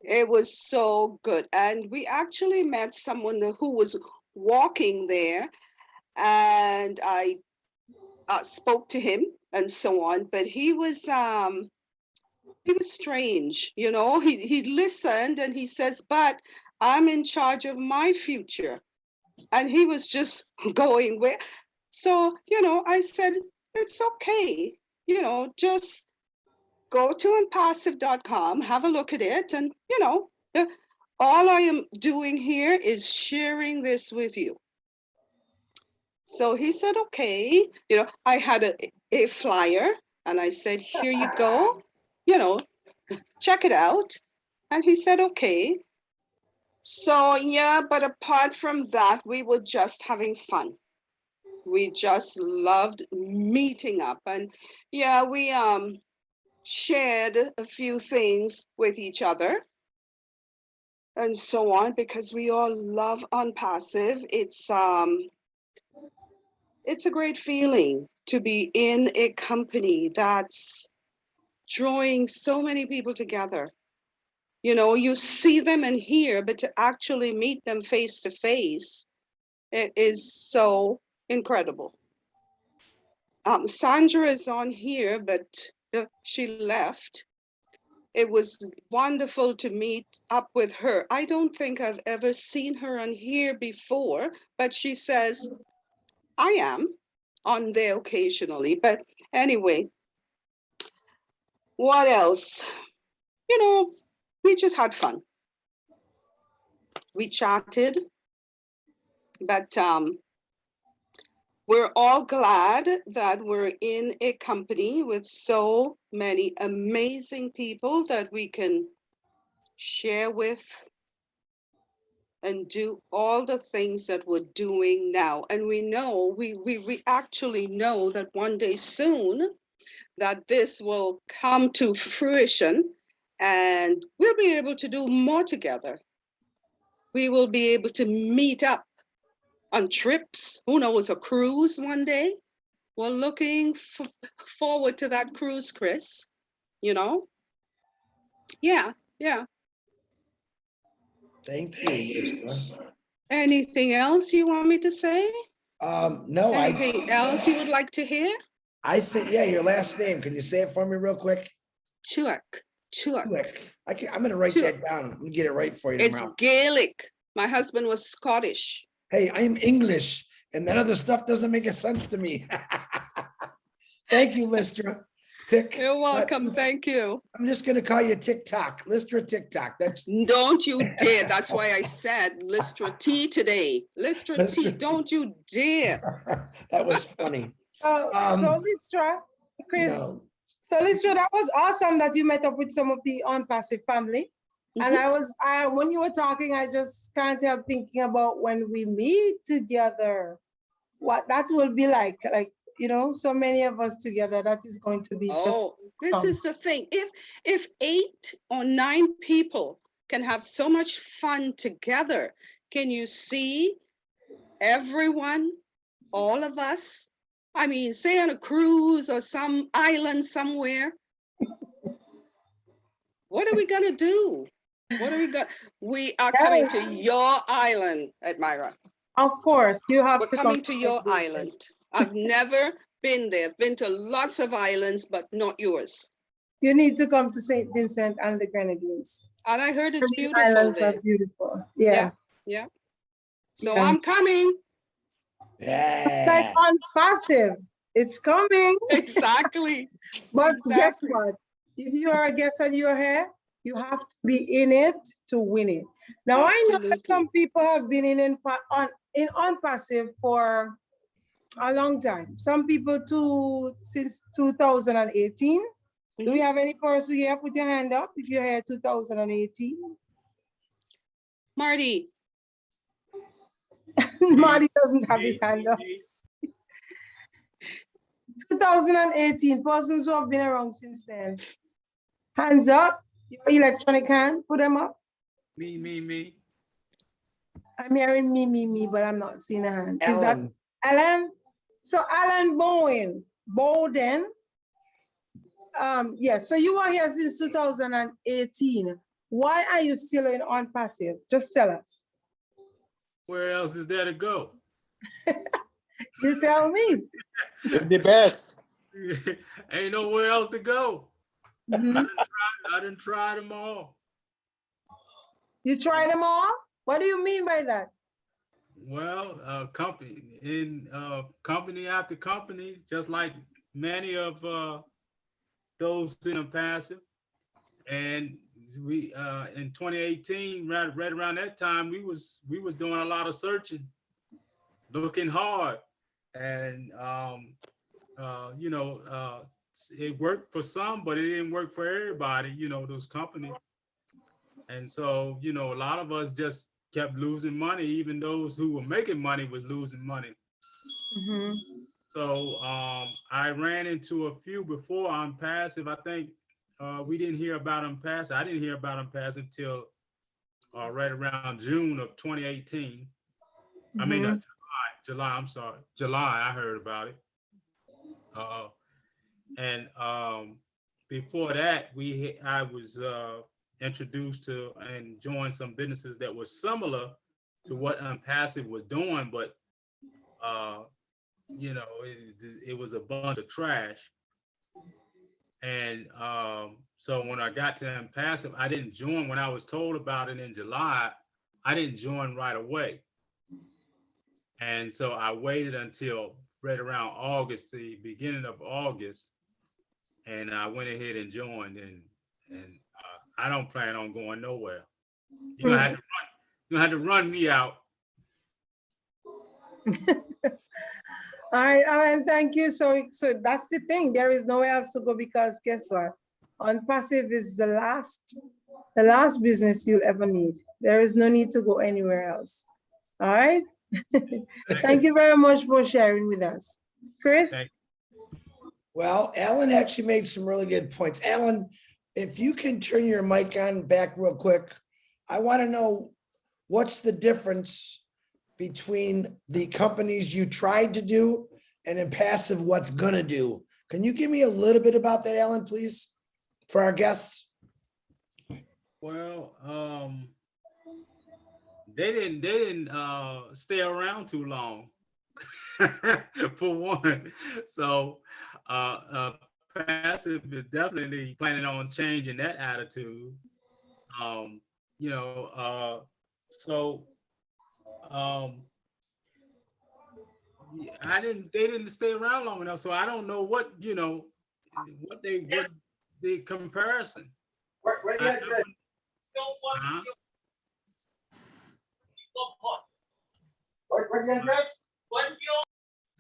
It was so good. And we actually met someone who was walking there, and I spoke to him and so on, but he was strange, you know. He listened and he says, but I'm in charge of my future. And he was just going where. So, you know, I said, it's okay, you know, just go to OnPassive.com, have a look at it. And, you know, all I am doing here is sharing this with you. So he said, okay, you know, I had a flyer and I said, here you go, you know, check it out. And he said, okay. So yeah, but apart from that, we were just having fun. We just loved meeting up. And yeah, we shared a few things with each other and so on, because we all love OnPassive. It's a great feeling to be in a company that's drawing so many people together. You know, you see them and hear, but to actually meet them face to face, it is so incredible. Sandra is on here, but she left. It was wonderful to meet up with her. I don't think I've ever seen her on here before, but she says, I am on there occasionally. But anyway, what else? You know, we just had fun. We chatted, but we're all glad that we're in a company with so many amazing people that we can share with and do all the things that we're doing now. And we know, we actually know that one day soon that this will come to fruition and we'll be able to do more together. We will be able to meet up on trips, who knows, a cruise one day. We're looking forward to that cruise, Chris, you know? Yeah. Thank you, Listra. Anything else you want me to say? No, Anything else you would like to hear? I think, yeah, your last name. Can you say it for me real quick? Chuak. I'm gonna write that down. I'm gonna get it right for you tomorrow. It's Gaelic. My husband was Scottish. Hey, I'm English, and that other stuff doesn't make a sense to me. Thank you, Listra. Tick. You're welcome. Thank you. I'm just gonna call you TikTok, Listra TikTok. Don't you dare. That's why I said Listra T today. Listra T, don't you dare. That was funny. So Listra, Chris, No. So Lisa, that was awesome that you met up with some of the OnPassive family. And when you were talking, I just can't help thinking about when we meet together, what that will be like, so many of us together, that is going to be just This awesome. is the thing. If 8 or 9 people can have so much fun together, can you see everyone, all of us? I mean, say on a cruise or some island somewhere. What are we gonna do? What are we going? We are coming to your island, Edmira. Of course, you have We're to coming to come your visit. island. I've never been there. I've been to lots of islands, but not yours. You need to come to St. Vincent and the Grenadines. And I heard it's The beautiful islands there. are beautiful. Yeah. Yeah. So Yeah. I'm coming. Like OnPassive, it's coming. Exactly. But guess Exactly. what? If you are a guest and you're here, you have to be in it to win it. Now I know that some people have been in OnPassive for a long time. Some people since 2018. Do we have any person here? Put your hand up if you're here 2018. Marty. Marty doesn't have his hand up. 2018, persons who have been around since then. Hands up. Your electronic hand, put them up. Me. I'm hearing me, but I'm not seeing a hand. Alan. Is that Alan? So Alan Bowden. Yes, so you were here since 2018. Why are you still in OnPassive? Just tell us. Where else is there to go? You tell me. It's the best. Ain't nowhere else to go. I done tried them all. You tried them all? What do you mean by that? Well, company after company, just like many of those in OnPassive. And we in 2018, right around that time, we was doing a lot of searching, looking hard, and it worked for some, but it didn't work for everybody, those companies. And so, a lot of us just kept losing money. Even those who were making money was losing money. So I ran into a few before OnPassive. I think we didn't hear about OnPassive. I didn't hear about OnPassive until right around June of 2018. I mean, July, I'm sorry. July, I heard about it. And before that, I was introduced to and joined some businesses that were similar to what OnPassive was doing, but it was a bunch of trash. And so when I got to OnPassive, I didn't join. When I was told about it in July, I didn't join right away. And so I waited until right around August, the beginning of August, and I went ahead and joined. And I don't plan on going nowhere. You're gonna have to run me out. All right, Alan, thank you. So that's the thing. There is nowhere else to go because guess what? OnPassive is the last business you'll ever need. There is no need to go anywhere else. All right. Thank you very much for sharing with us. Chris? Well, Alan actually made some really good points. Alan, if you can turn your mic on back real quick, I want to know what's the difference between the companies you tried to do and OnPassive what's gonna do. Can you give me a little bit about that, Alan, please, for our guests? Well, they didn't stay around too long, for one. So OnPassive is definitely planning on changing that attitude. They didn't stay around long enough, so I don't know what the comparison.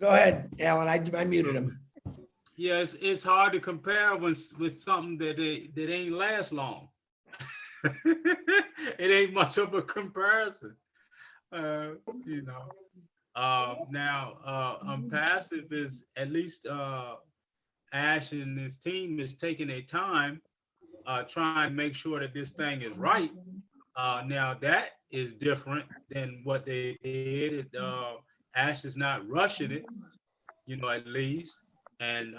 Go ahead, Alan. I muted him. Yeah, it's hard to compare with something that ain't last long. It ain't much of a comparison. You know. Now, OnPassive is at least Ash and his team is taking their time trying to make sure that this thing is right. Now that is different than what they did. Ash is not rushing it, you know, at least, and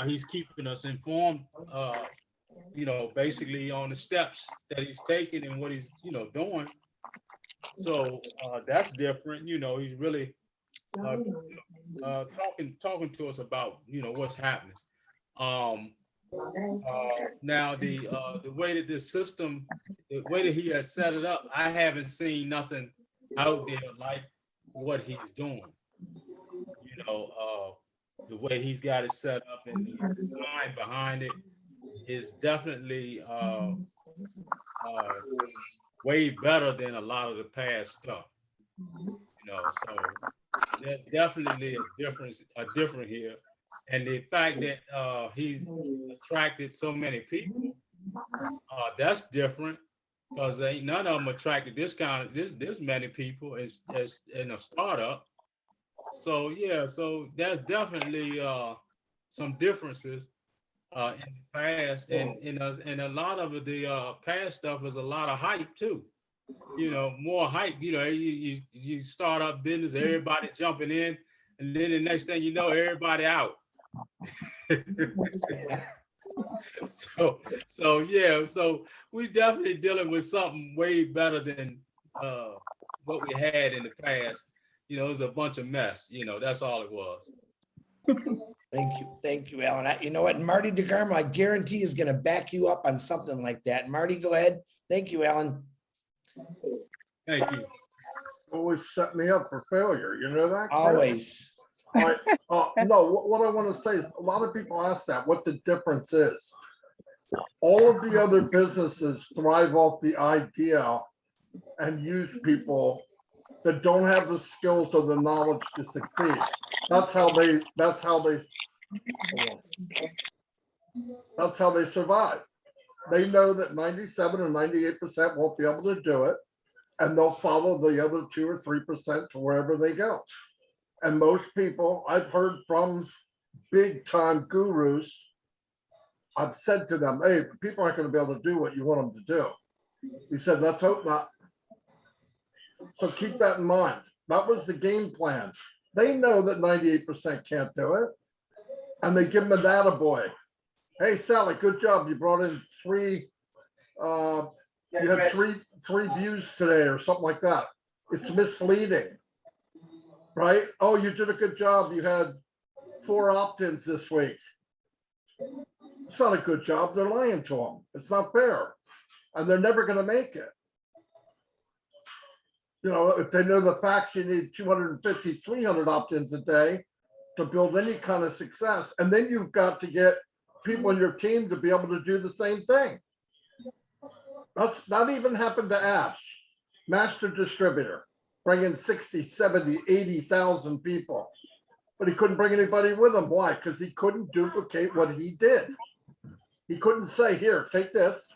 he's keeping us informed, you know, basically on the steps that he's taking and what he's, you know, doing. So that's different. You know, he's really talking to us about, you know, what's happening. Now the way that this system, the way that he has set it up, I haven't seen nothing out there like what he's doing. You know, the way he's got it set up and the design behind it is definitely way better than a lot of the past stuff. You know, so there's definitely a different here. And the fact that he's attracted so many people, that's different, because ain't none of them attracted this many people as in a startup. So yeah, so there's definitely some differences in the past, and a lot of the past stuff is a lot of hype too. You know, more hype. You know, you start up business, everybody jumping in, and then the next thing you know, everybody out. So yeah, so we definitely dealing with something way better than what we had in the past. You know, it was a bunch of mess. You know, that's all it was. Thank you, Alan. You know what, Marty DeGarmo, I guarantee is going to back you up on something like that. Marty, go ahead. Thank you, Alan. Thank you. Always set me up for failure. You know that? Always. All right. No, what I want to say is a lot of people ask that, what the difference is. All of the other businesses thrive off the idea and use people that don't have the skills or the knowledge to succeed. That's how they survive. They know that 97 or 98% won't be able to do it, and they'll follow the other 2 or 3% to wherever they go. And most people, I've heard from big time gurus, I've said to them, hey, people aren't going to be able to do what you want them to do. He said, let's hope not. So keep that in mind. That was the game plan. They know that 98% can't do it. And they give them a data boy. Hey, Sally, good job. You brought in three views today or something like that. It's misleading, right? Oh, you did a good job. You had 4 opt-ins this week. It's not a good job. They're lying to them. It's not fair. And they're never going to make it. You know, if they know the facts, you need 250, 300 opt-ins a day to build any kind of success. And then you've got to get people in your team to be able to do the same thing. That's not even happened to Ash, master distributor, bringing 60, 70, 80,000 people. But he couldn't bring anybody with him. Why? Because he couldn't duplicate what he did. He couldn't say, here, take this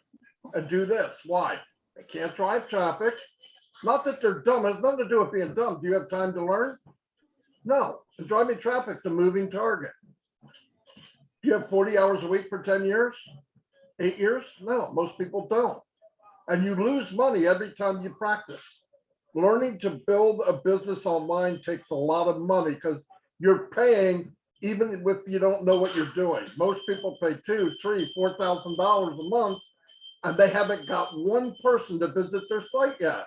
and do this. Why? They can't drive traffic. Not that they're dumb. It has nothing to do with being dumb. Do you have time to learn? No. And driving traffic's a moving target. Do you have 40 hours a week for 10 years? 8 years? No, most people don't. And you lose money every time you practice. Learning to build a business online takes a lot of money because you're paying even if you don't know what you're doing. Most people pay $2,000, $3,000, $4,000 a month, and they haven't got one person to visit their site yet.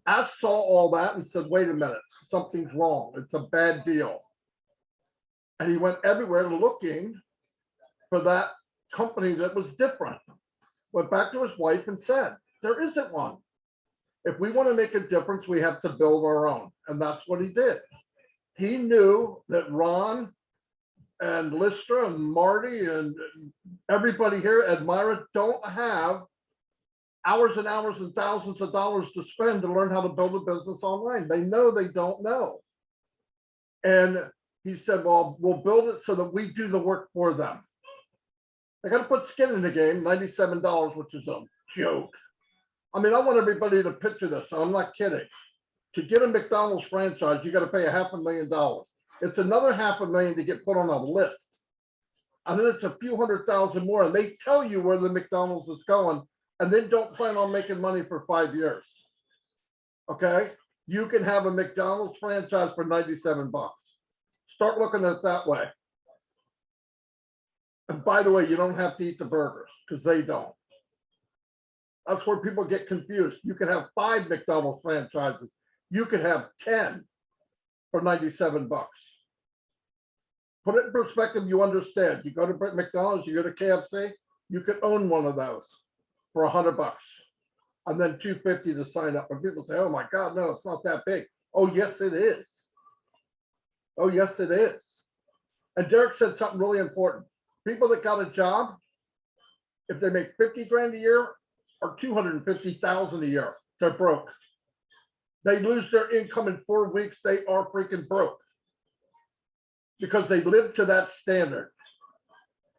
Ash saw all that and said, wait a minute, something's wrong. It's a bad deal. And he went everywhere looking for that company that was different. Went back to his wife and said, there isn't one. If we want to make a difference, we have to build our own. And that's what he did. He knew that Ron and Lister and Marty and everybody here at Edmira don't have hours and hours and thousands of dollars to spend to learn how to build a business online. They know they don't know. And He said, well, we'll build it so that we do the work for them. I got to put skin in the game, $97, which is a joke. I mean, I want everybody to picture this. I'm not kidding. To get a McDonald's franchise, you got to pay $500,000. It's another $500,000 to get put on a list. And then it's a few $100,000 more. And they tell you where the McDonald's is going and then don't plan on making money for 5 years. Okay? You can have a McDonald's franchise for $97. Start looking at it that way. And by the way, you don't have to eat the burgers because they don't. That's where people get confused. You can have 5 McDonald's franchises. You could have 10 for $97. Put it in perspective, you understand. You go to McDonald's, you go to KFC, you could own one of those for $100 and then $250 to sign up. And people say, oh my God, no, it's not that big. Oh, yes, it is. Oh, yes, it is. And Derrick said something really important. People that got a job, if they make 50 grand a year or 250,000 a year, they're broke. They lose their income in 4 weeks. They are freaking broke because they live to that standard.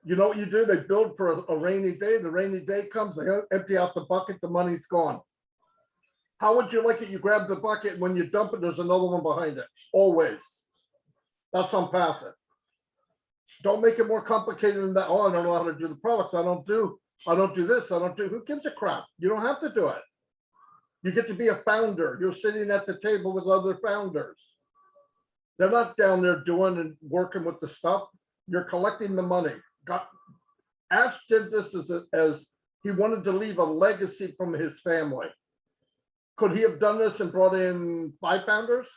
You know what you do? They build for a rainy day. The rainy day comes, they empty out the bucket, the money's gone. How would you like it? You grab the bucket, and when you dump it, there's another one behind it. Always. That's OnPassive. Don't make it more complicated than that. Oh, I don't know how to do the products. I don't do this. I don't do. Who gives a crap? You don't have to do it. You get to be a founder. You're sitting at the table with other founders. They're not down there doing and working with the stuff. You're collecting the money. Ash did this as he wanted to leave a legacy from his family. Could he have done this and brought in 5 founders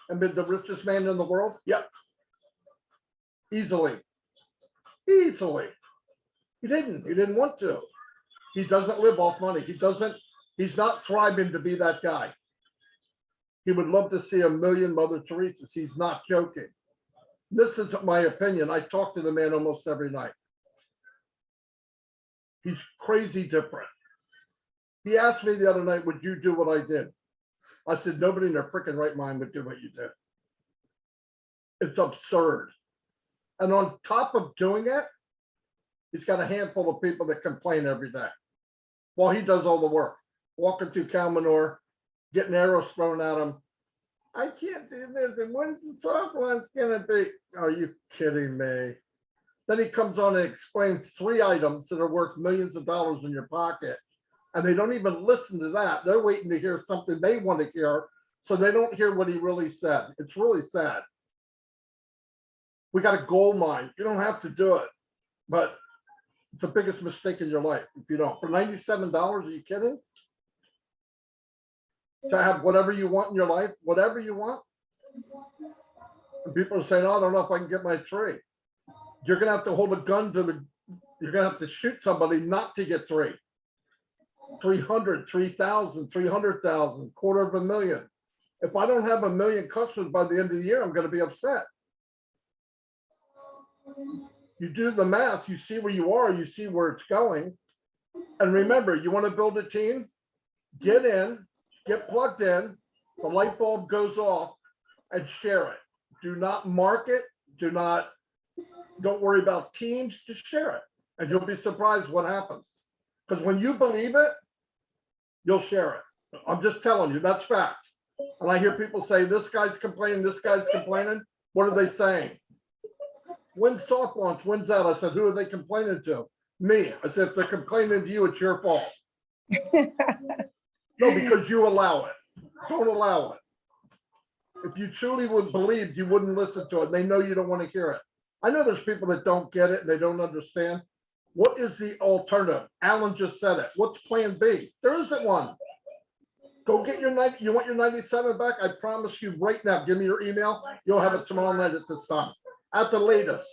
and been the richest man in the world? Yep. Easily. Easily. He didn't want to. He doesn't live off money. He's not thriving to be that guy. He would love to see 1 million Mother Teresa's. He's not joking. This isn't my opinion. I talk to the man almost every night. He's crazy different. He asked me the other night, would you do what I did? I said, nobody in their freaking right mind would do what you did. It's absurd. And on top of doing it, he's got a handful of people that complain every day while he does all the work, walking through cow manure, getting arrows thrown at him. I can't do this. And when's the soft one's going to be? Are you kidding me? Then he comes on and explains 3 items that are worth millions of dollars in your pocket. And they don't even listen to that. They're waiting to hear something they want to hear. So they don't hear what he really said. It's really sad. We got a gold mine. You don't have to do it, but it's the biggest mistake in your life if you don't. For $97, are you kidding? To have whatever you want in your life, whatever you want. And people are saying, oh, I don't know if I can get my 3. You're going to have to hold a gun to you're going to have to shoot somebody not to get 3. 300, 3,000, 300,000, $250,000. If I don't have 1 million customers by the end of the year, I'm going to be upset. You do the math, you see where you are, you see where it's going. And remember, you want to build a team, get in, get plugged in, the light bulb goes off, and share it. Do not market, don't worry about teams, just share it. And you'll be surprised what happens. Because when you believe it, you'll share it. I'm just telling you, that's fact. And I hear people say, this guy's complaining, this guy's complaining. What are they saying? When's soft launch? When's that? I said, who are they complaining to? Me. I said, if they're complaining to you, it's your fault. No, because you allow it. Don't allow it. If you truly would believe, you wouldn't listen to it. They know you don't want to hear it. I know there's people that don't get it and they don't understand. What is the alternative? Alan just said it. What's plan B? There isn't one. Go get your 90. You want your 97 back? I promise you right now. Give me your email. You'll have it tomorrow night at this time, at the latest.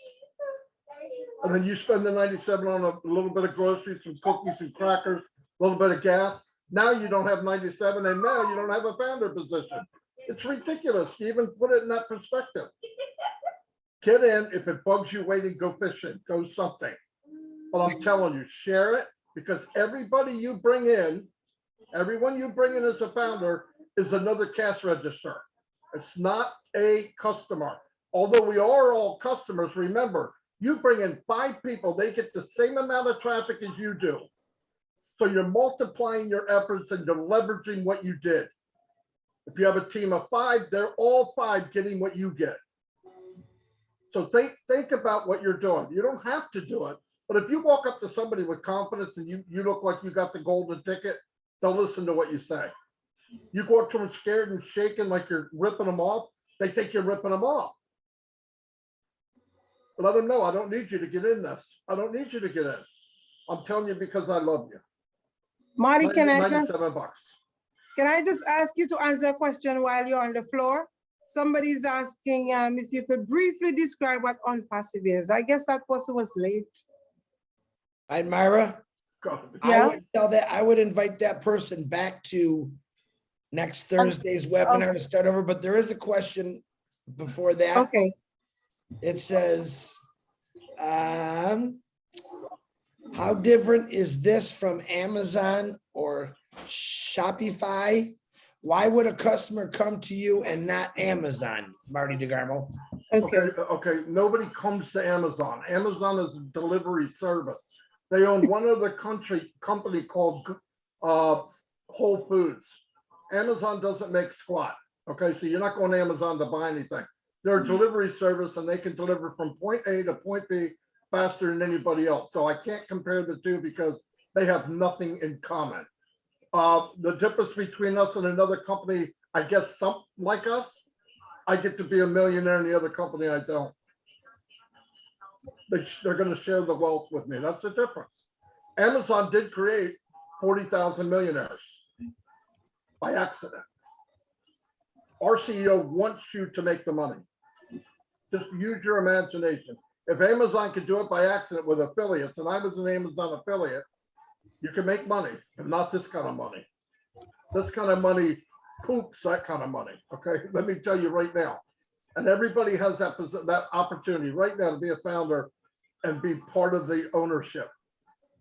And then you spend the 97 on a little bit of groceries, some cookies, some crackers, a little bit of gas. Now you don't have 97, and now you don't have a founder position. It's ridiculous to even put it in that perspective. Get in. If it bugs you waiting, go fishing, go something. But I'm telling you, share it, because everybody you bring in, everyone you bring in as a founder is another cash register. It's not a customer. although we are all customers, remember, you bring in 5 people, they get the same amount of traffic as you do. So you're multiplying your efforts and you're leveraging what you did. If you have a team of 5, they're all 5 getting what you get. So think about what you're doing. You don't have to do it, but if you walk up to somebody with confidence and you look like you got the golden ticket, they'll listen to what you say. You go up to them scared and shaking like you're ripping them off, they think you're ripping them off. Let them know, I don't need you to get in this. I don't need you to get in. I'm telling you because I love you. Marty, can I $97. Can I just ask you to answer a question while you're on the floor? Somebody's asking if you could briefly describe what OnPassive is. I guess that person was late. Edmira, Yeah. I would invite that person back to next Thursday's webinar to start over, but there is a question before that. Okay. It says, how different is this from Amazon or Shopify? Why would a customer come to you and not Amazon, Marty DeGarmo? Okay. Nobody comes to Amazon. Amazon is a delivery service. They own one other company called Whole Foods. Amazon doesn't make squat. Okay, so you're not going to Amazon to buy anything. They're a delivery service and they can deliver from point A to point B faster than anybody else. So I can't compare the two because they have nothing in common. The difference between us and another company, I guess some like us, I get to be a millionaire and the other company I don't. They're going to share the wealth with me. That's the difference. Amazon did create 40,000 millionaires by accident. Our CEO wants you to make the money. Just use your imagination. If Amazon could do it by accident with affiliates, and I was an Amazon affiliate, you can make money, but not this kind of money. This kind of money poops that kind of money. Okay, let me tell you right now. And everybody has that opportunity right now to be a founder and be part of the ownership.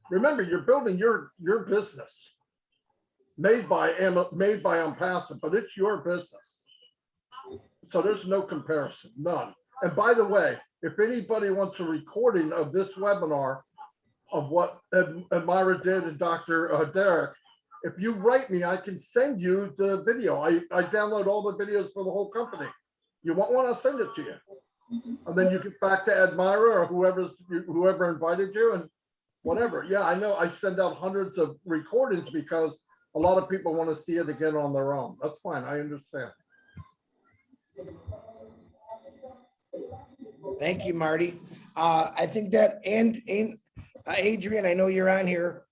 Remember, you're building your business made by OnPassive, but it's your business. So there's no comparison, none. And by the way, if anybody wants a recording of this webinar of what Edmira did and Dr. Derrick, if you write me, I can send you the video. I download all the videos for the whole company. You want one, I'll send it to you. And then you get back to Edmira or whoever invited you and whatever. Yeah, I know I send out hundreds of recordings because a lot of people want to see it again on their own. That's fine, I understand. Thank you, Marty. I think that, and Adrian, I know you're on here.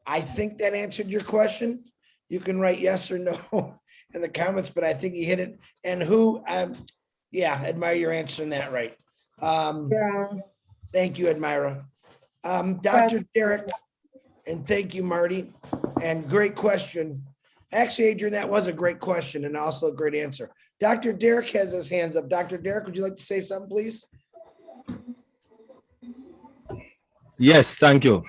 I think that answered your question. You can write yes or no in the comments, but I think you hit it. And yeah, Edmira, you're answering that right. Yeah. Thank you, Edmira. Dr. Derrick, and thank you, Marty. And great question. Actually, Adrian, that was a great question and also a great answer. Dr. Derrick has his hands up. Dr. Derrick, would you like to say something, please? Yes, thank you.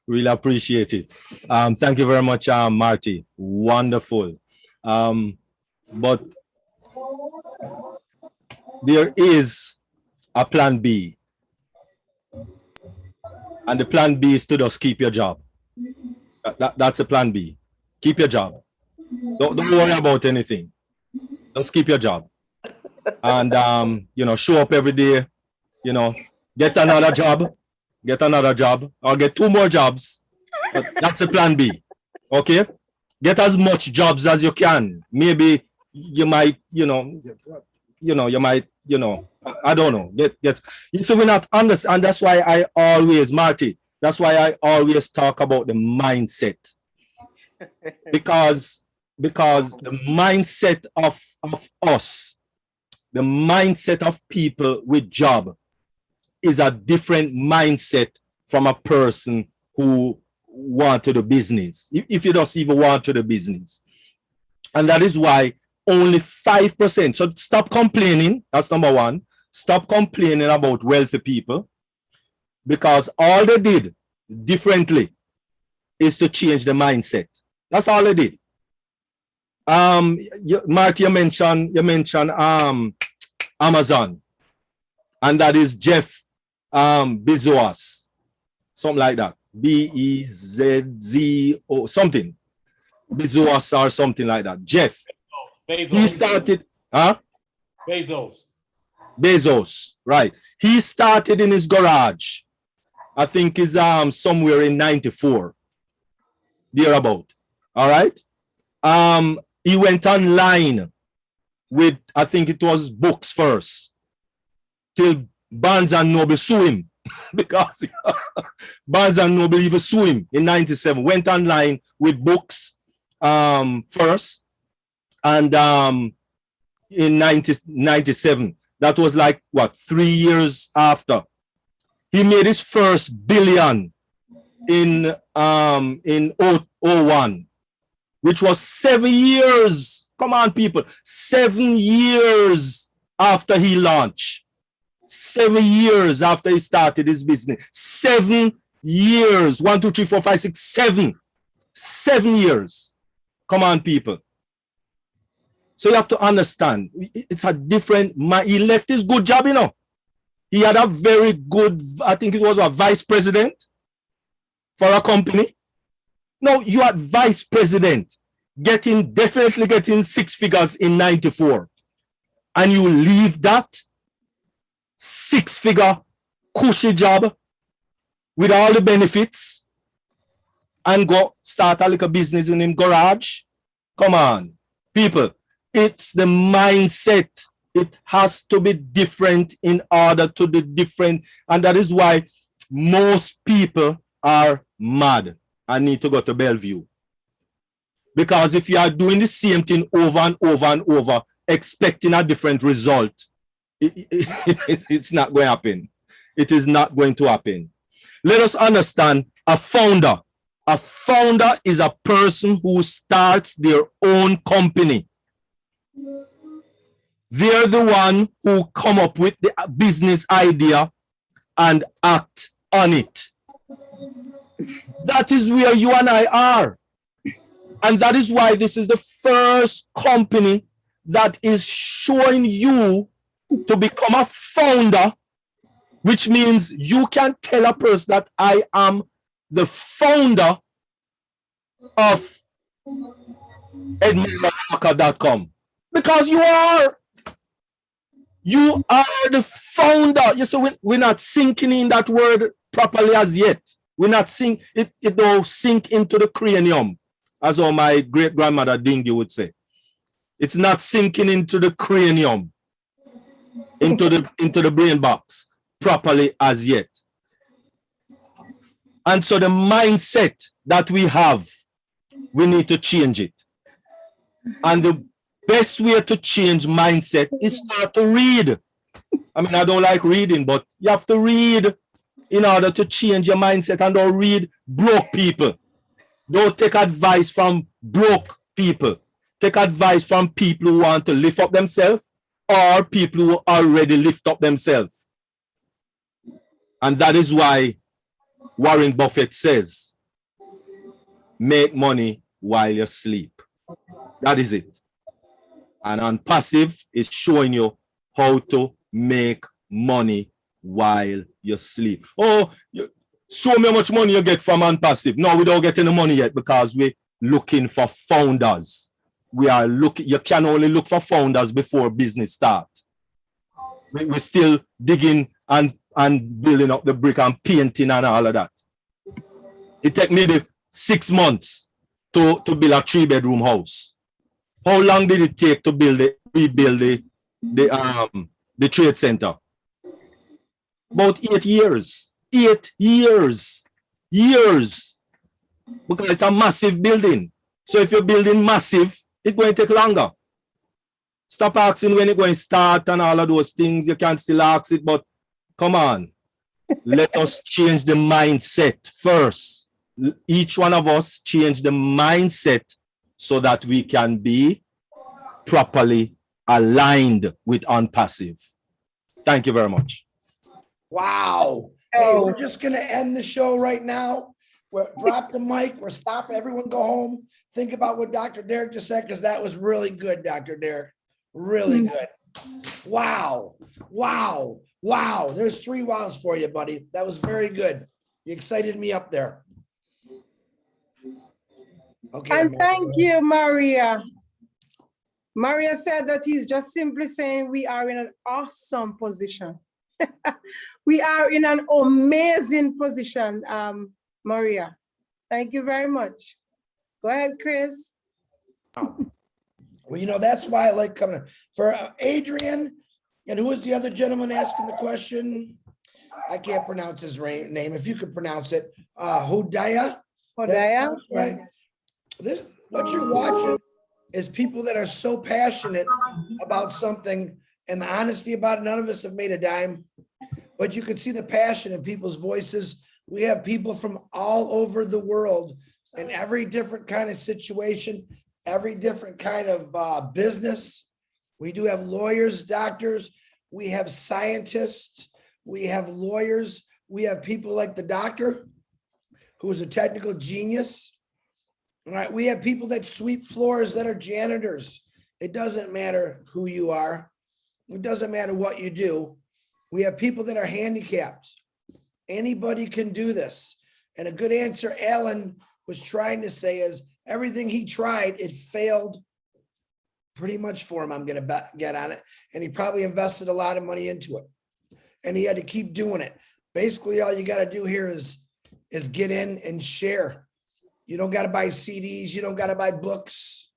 Really appreciate it. Thank you very much, Marty. Wonderful. But there is a plan B. And the plan B is to just keep your job. That's the plan B. Keep your job. Don't worry about anything. Just keep your job. And, show up every day, get another job, or get 2 more jobs. That's the plan B. Okay? Get as much jobs as you can. Maybe you might, I don't know. So we're not understand. And that's why I always, Marty, that's why I always talk about the mindset. Because the mindset of us, the mindset of people with job is a different mindset from a person who want to do business. If you don't even want to do business. And that is why only 5%. So stop complaining. That's number one. Stop complaining about wealthy people, because all they did differently is to change the mindset. That's all they did. Marty, you mentioned Amazon. and that is Jeff Bezos, something like that. Bezzo something. Bezos or something like that. Jeff. Bezos. He started, huh? Bezos, right. He started in his garage. I think is somewhere in 94. Thereabout. All right. He went online with, I think it was books first, till Barnes and Noble sue him because Barnes and Noble even sue him in 97. Went online with books first, and in 97, that was like what, 3 years after, he made his first billion in 01, which was 7 years. Come on, people, 7 years after he launched. 7 years after he started his business. 7 years. 1, 2, 3, 4, 5, 6, 7. 7 years. Come on, people. So you have to understand, it's a different, he left his good job, you know. He had a very good, I think it was a vice president for a company. No, you are vice president, definitely getting 6 figures in 94. And you leave that 6-figure cushy job with all the benefits and go start a little business in him garage. Come on, people, it's the mindset. It has to be different in order to be different. And that is why most people are mad and need to go to Bellevue. Because if you are doing the same thing over and over and over, expecting a different result, it's not going to happen. It is not going to happen. Let us understand a founder. A founder is a person who starts their own company. They're the one who come up with the business idea and act on it. That is where you and I are. And that is why this is the first company that is showing you to become a founder, which means you can tell a person that I am the founder of Edmira.com, because you are. You are the founder. Yes, so we're not sinking in that word properly as yet. We're not sink it. It don't sink into the cranium, as all my great grandmother Dingy would say. It's not sinking into the cranium, into the brain box properly as yet. And so the mindset that we have, we need to change it. And the best way to change mindset is start to read. I mean, I don't like reading, but you have to read in order to change your mindset. And don't read broke people. Don't take advice from broke people. Take advice from people who want to lift up themselves or people who already lift up themselves. And that is why Warren Buffett says, make money while you sleep. That is it. And OnPassive is showing you how to make money while you sleep. Oh, show me how much money you get from OnPassive. No, we don't get any money yet because we're looking for founders. We are looking, you can only look for founders before business start. We're still digging and building up the brick and painting and all of that. It takes maybe 6 months to build a 3-bedroom house. How long did it take to rebuild the trade center? About 8 years. 8 years. Because it's a massive building. So if you're building massive, it's going to take longer. Stop asking when it's going to start and all of those things. You can still ask it, but come on. Let us change the mindset first. Each one of us change the mindset so that we can be properly aligned with OnPassive. Thank you very much. Wow. Hey, we're just going to end the show right now. Drop the mic. We're stop. Everyone go home. Think about what Dr. Derrick just said, because that was really good, Dr. Derrick. Really good. Wow, wow, wow. There's 3 wows for you, buddy. That was very good. You excited me up there. Okay. And thank you, Maria. Maria said that he's just simply saying we are in an awesome position. We are in an amazing position, Maria. Thank you very much. Go ahead, Chris. Well, that's why I like coming for Adrian. And who was the other gentleman asking the question? I can't pronounce his name. If you could pronounce it, Hodaya. Hodaya. Right. This, what you're watching is people that are so passionate about something and the honesty about it. None of us have made a dime, but you can see the passion in people's voices. We have people from all over the world in every different kind of situation, every different kind of business. We do have lawyers, doctors, we have scientists, we have lawyers, we have people like the doctor who is a technical genius. All right, we have people that sweep floors that are janitors. It doesn't matter who you are. It doesn't matter what you do. We have people that are handicapped. Anybody can do this. And a good answer Alan was trying to say is everything he tried, it failed pretty much for him. I'm going to get on it. And he probably invested a lot of money into it. And he had to keep doing it. Basically, all you got to do here is get in and share. You don't got to buy CDs. You don't got to buy books,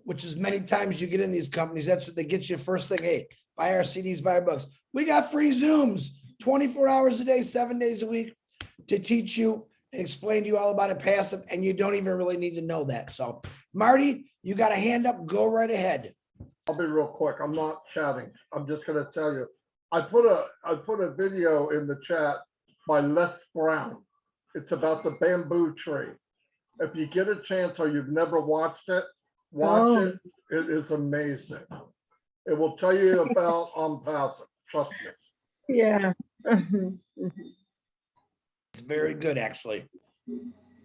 which is many times you get in these companies. That's what they get you first thing. Hey, buy our CDs, buy our books. We got free Zooms, 24 hours a day, 7 days a week to teach you and explain to you all about OnPassive. And you don't even really need to know that. So Marty, you got a hand up, go right ahead. I'll be real quick. I'm not chatting. I'm just going to tell you. I put a video in the chat by Les Brown. It's about the bamboo tree. If you get a chance or you've never watched it, watch it. It is amazing. It will tell you about OnPassive. Trust me. Yeah. It's very good, actually.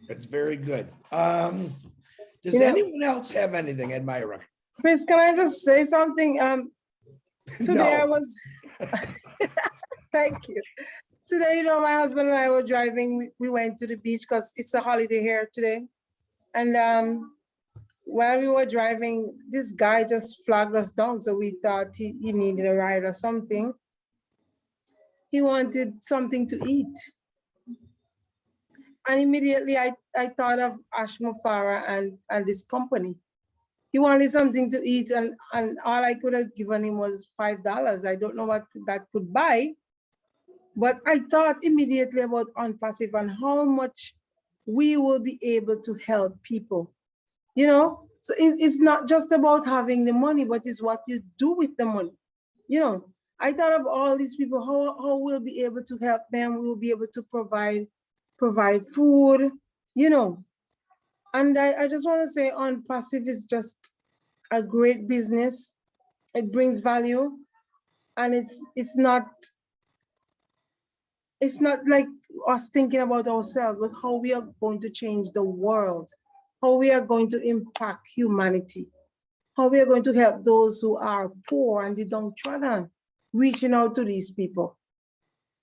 It's very good. Does anyone else have anything, Edmira? Chris, can I just say something? Today I was, thank you. Today, my husband and I were driving. We went to the beach because it's a holiday here today. And while we were driving, this guy just flagged us down. So we thought he needed a ride or something. He wanted something to eat. And immediately I thought of Ash Mufara and this company. He wanted something to eat and all I could have given him was $5. I don't know what that could buy. But I thought immediately about OnPassive and how much we will be able to help people, So it's not just about having the money, but it's what you do with the money. I thought of all these people, how we'll be able to help them. We'll be able to provide food, And I just want to say OnPassive is just a great business. It brings value, and it's not like us thinking about ourselves, but how we are going to change the world, how we are going to impact humanity, how we are going to help those who are poor and the downtrodden, reaching out to these people.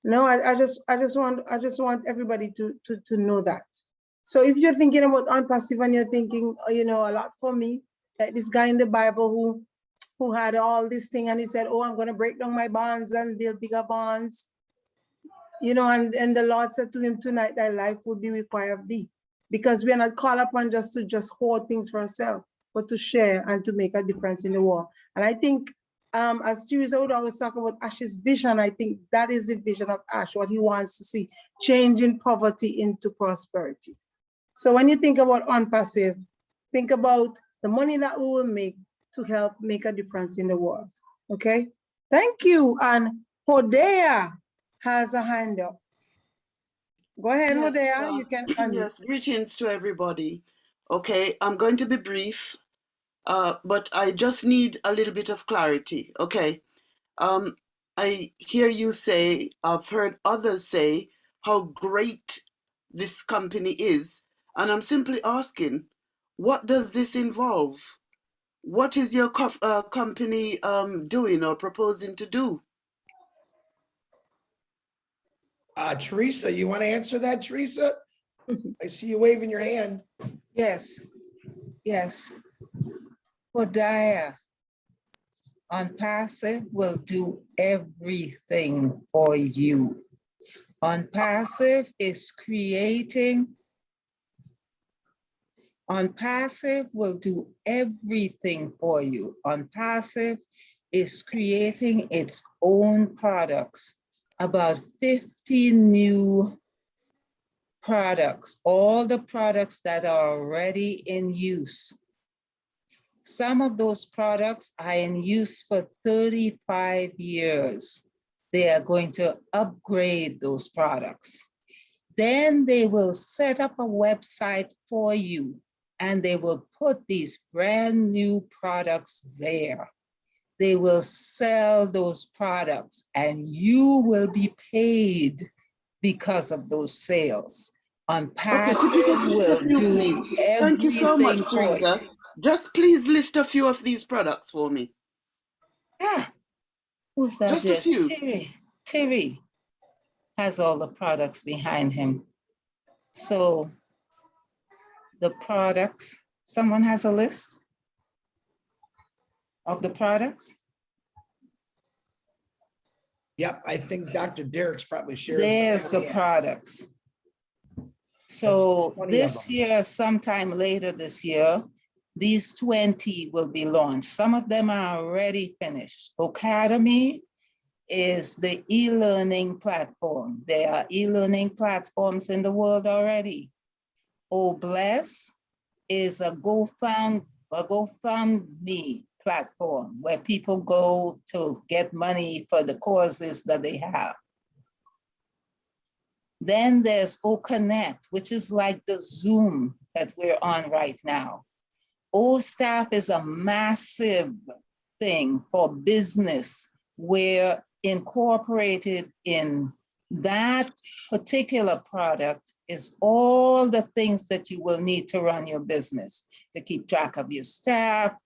I just want everybody to know that. So if you're thinking about OnPassive and you're thinking, a lot for me, like this guy in the Bible who had all this thing and he said, I'm going to break down my bonds and build bigger bonds. And the Lord said to him, tonight, thy life would be required of thee, because we are not called upon just to hoard things for ourselves, but to share and to make a difference in the world. And I think, as Teresa would always talk about Ash's vision, I think that is the vision of Ash, what he wants to see, changing poverty into prosperity. So when you think about OnPassive, think about the money that we will make to help make a difference in the world. Okay? Thank you. And Hodea has a hand up. Go ahead, Hodea. You can unmute. Yes, greetings to everybody. Okay, I'm going to be brief, but I just need a little bit of clarity. Okay, I hear you say, I've heard others say how great this company is, and I'm simply asking, what does this involve? what is your company doing or proposing to do? Teresa, you want to answer that, Teresa? I see you waving your hand. Yes, yes. Hodiah, OnPassive will do everything for you. OnPassive is creating. OnPassive will do everything for you. OnPassive is creating its own products, about 50 new products, all the products that are already in use. Some of those products are in use for 35 years. They are going to upgrade those products. Then they will set up a website for you and they will put these brand new products there. They will sell those products and you will be paid because of those sales. OnPassive will do everything. Thank you so much, for you. Teresa. Just please list a few of these products for me. Who's that? Just a there? few. Terry has all the products behind him. So the products, someone has a list of the products? Yep, I think Dr. Derrick's probably sharing. There's the products. So this year, sometime later this year, these 20 will be launched. Some of them are already finished. Academy is the e-learning platform. There are e-learning platforms in the world already. Bless is a GoFundMe platform where people go to get money for the causes that they have. Then there's Connect, which is like the Zoom that we're on right now. Staff is a massive thing for business where incorporated in that particular product is all the things that you will need to run your business, to keep track of your staff,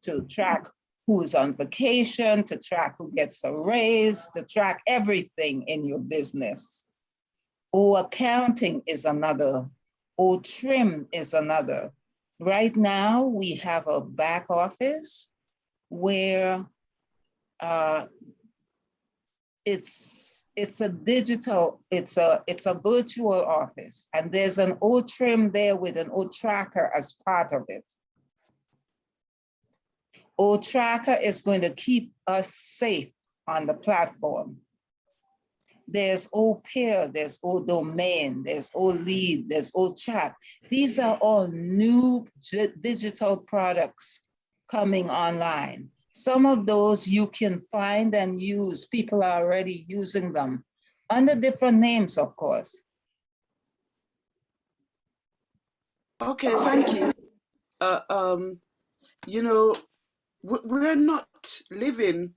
to track who's on vacation, to track who gets a raise, to track everything in your business. Accounting is another. Trim is another. Right now, we have a back office where it's a digital, it's a virtual office, and there's an Trim there with an Tracker as part of it. Tracker is going to keep us safe on the platform. There's Peer, there's Domain, there's Lead, there's Chat. These are all new digital products coming online. Some of those you can find and use. People are already using them under different names, of course. Okay, thank you. You know, we're not living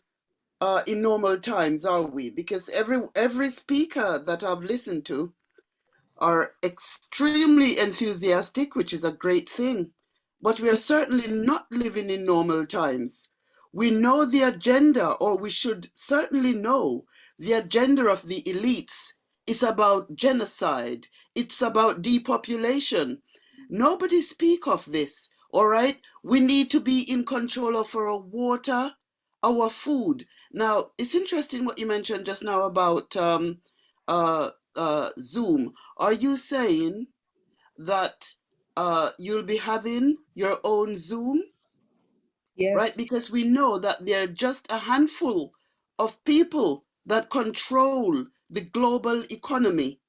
in normal times, are we? Because every speaker that I've listened to are extremely enthusiastic, which is a great thing. But we are certainly not living in normal times. We know the agenda, or we should certainly know the agenda of the elites is about genocide. It's about depopulation. Nobody speak of this, all right? We need to be in control of our water, our food. Now, it's interesting what you mentioned just now about Zoom. Are you saying that you'll be having your own Zoom? Yes. Right? Because we know that there are just a handful of people that control the global economy,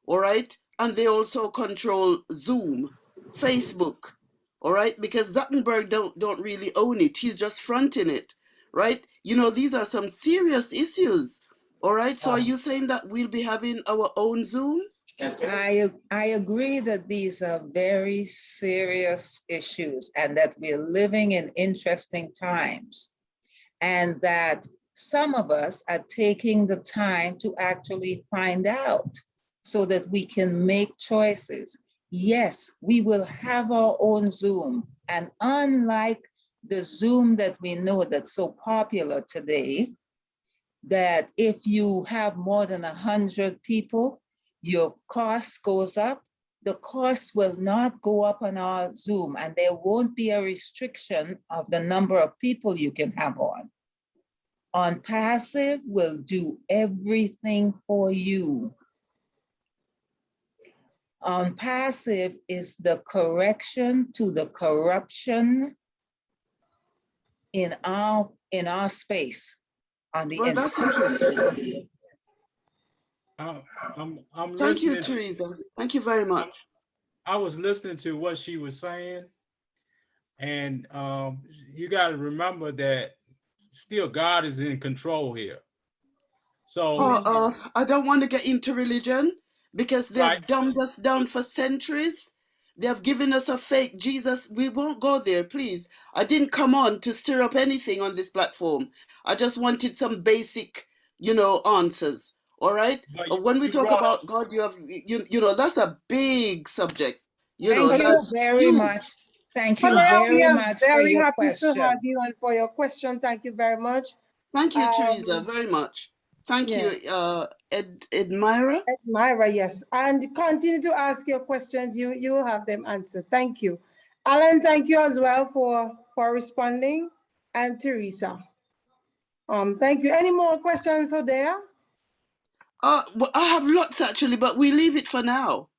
all right? And they also control Zoom, Facebook, all right? Because Zuckerberg don't really own it. He's just fronting it, right? You know, these are some serious issues, all right? So are you saying that we'll be having our own Zoom? I agree that these are very serious issues and that we're living in interesting times, and that some of us are taking the time to actually find out so that we can make choices. Yes, we will have our own Zoom, and unlike the Zoom that we know that's so popular today, that if you have more than 100 people, your cost goes up. The cost will not go up on our Zoom, and there won't be a restriction of the number of people you can have on. OnPassive will do everything for you. OnPassive is the correction to the corruption in our space on the Well, that's internet. interesting. I'm Thank you, listening. Teresa. Thank you very much. I was listening to what she was saying, and you got to remember that still God is in control here. So I don't want to get into religion because they right, have dumbed us down for centuries. They have given us a fake Jesus. We won't go there, please. I didn't come on to stir up anything on this platform. I just wanted some basic, answers. All right. but When we you talk brought up about God, that's a big subject. Thank you That's very huge. much. Thank you Well, we very are much for very your happy to question. have you and for your question. Thank you very much. Thank you, Teresa, very much. Thank you, Edmira. Edmira, yes. And continue to ask your questions. You will have them answered. Thank you. Alan, thank you as well for responding. And Teresa. Thank you. Any more questions for there? Well, I have lots actually, but we leave it for now.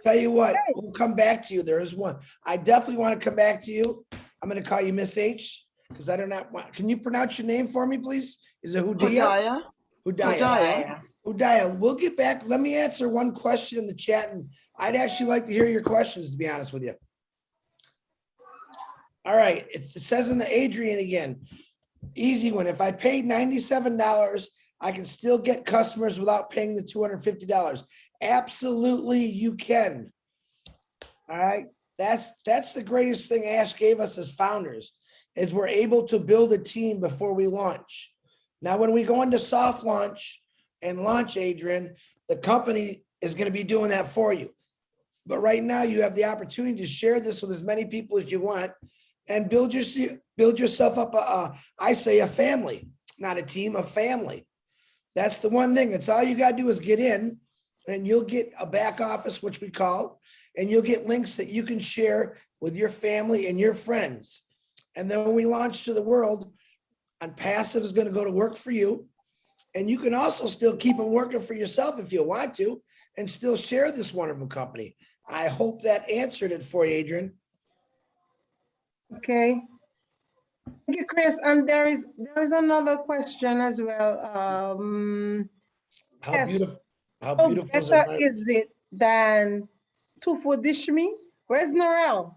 Tell you what, we'll come back to you. There is one. I definitely want to come back to you. I'm going to call you Miss H because I do not want. Can you pronounce your name for me, please? Is it Hudaya? Hudaya. Hudaya. We'll get back. Let me answer one question in the chat, and I'd actually like to hear your questions, to be honest with you. All right. It says in the Adrian again, easy one. If I paid $97, I can still get customers without paying the $250. Absolutely, you can. All right. That's the greatest thing Ash gave us as founders, is we're able to build a team before we launch. Now, when we go into soft launch and launch, Adrian, the company is going to be doing that for you. But right now, you have the opportunity to share this with as many people as you want and build yourself up I say a family, not a team, a family. That's the one thing. That's all you got to do is get in, and you'll get a back office, which we call, and you'll get links that you can share with your family and your friends. And then when we launch to the world, OnPassive is going to go to work for you. And you can also still keep them working for yourself if you want to, and still share this wonderful company. I hope that answered it for you, Adrian. Okay. Thank you, Chris. And there is another question as well. How yes. beautiful! How How beautiful better is it than Tufudishmi? Where's Norel?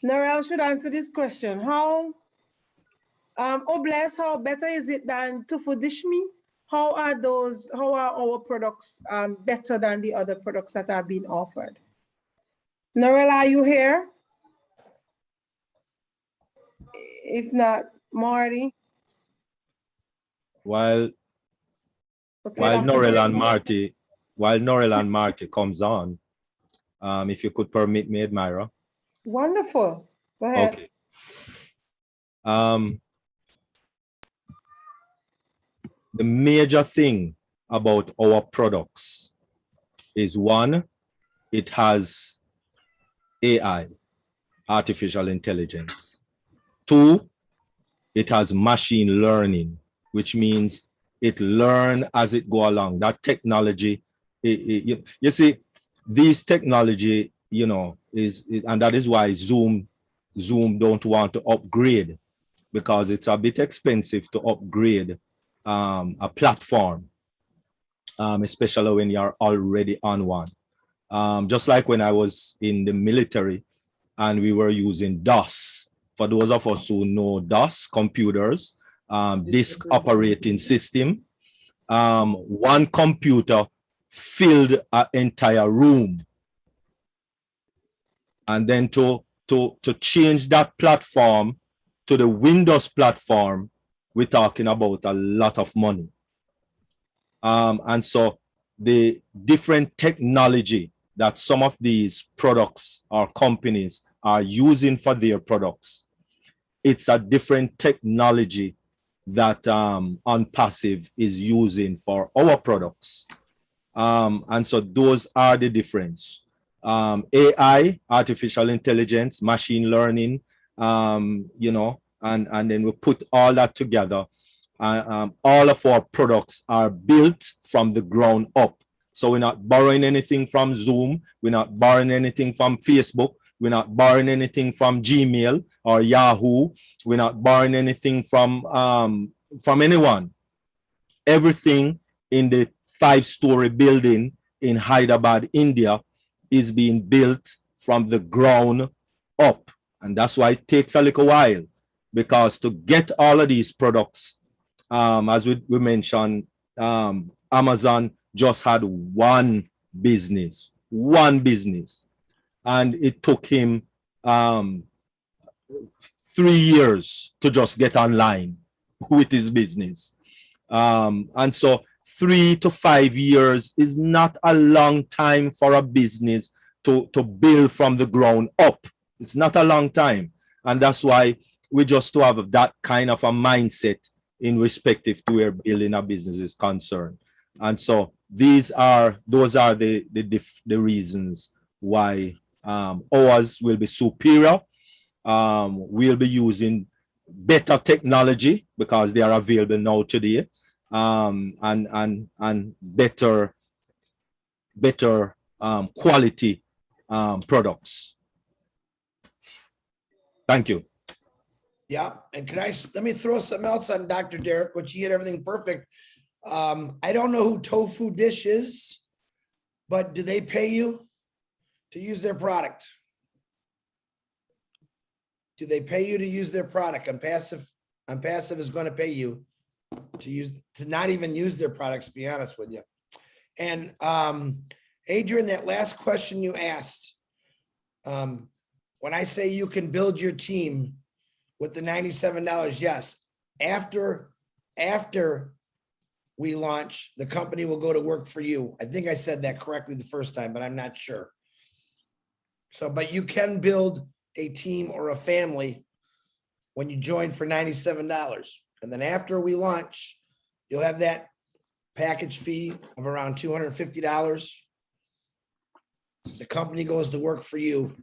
Norel should answer this question. How how better is it than Tufudishmi? How are our products better than the other products that are being offered? Norel, are you here? If not, Marty. While Norel and Marty comes on, if you could permit me, Edmira. Wonderful. Go ahead. Okay. The major thing about our products is, one, it has AI, artificial intelligence. Two, it has machine learning, which means it learns as it go along. That technology, you see, this technology, and that is why Zoom don't want to upgrade, because it's a bit expensive to upgrade a platform, especially when you're already on one. Just like when I was in the military and we were using DOS. For those of us who know DOS, computers, disk operating system, one computer filled an entire room. And then to change that platform to the Windows platform, we're talking about a lot of money. And so the different technology that some of these products or companies are using for their products. It's a different technology that OnPassive is using for our products. And so those are the difference. AI, artificial intelligence, machine learning, you know, and then we put all that together. All of our products are built from the ground up. So we're not borrowing anything from Zoom. We're not borrowing anything from Facebook. We're not borrowing anything from Gmail or Yahoo. We're not borrowing anything from anyone. Everything in the 5-story building in Hyderabad, India, is being built from the ground up. And that's why it takes a little while, because to get all of these products, as we mentioned, Amazon just had one business, and it took him 3 years to just get online with his business. And so 3 to 5 years is not a long time for a business to build from the ground up. It's not a long time. And that's why we just to have that kind of a mindset in respective to where building a business is concerned. And so those are the reasons why ours will be superior. We'll be using better technology because they are available now today, and better quality products. Thank you. Yeah, and let me throw something else on Dr. Derrick, which you hit everything perfect. I don't know who Tofu Dish is, but do they pay you to use their product? Do they pay you to use their product? OnPassive is going to pay you to not even use their products, to be honest with you. And Adrian, that last question you asked, when I say you can build your team with the $97, yes. After we launch, the company will go to work for you. I think I said that correctly the first time, but I'm not sure. So, but you can build a team or a family when you join for $97. And then after we launch, you'll have that package fee of around $250. The company goes to work for you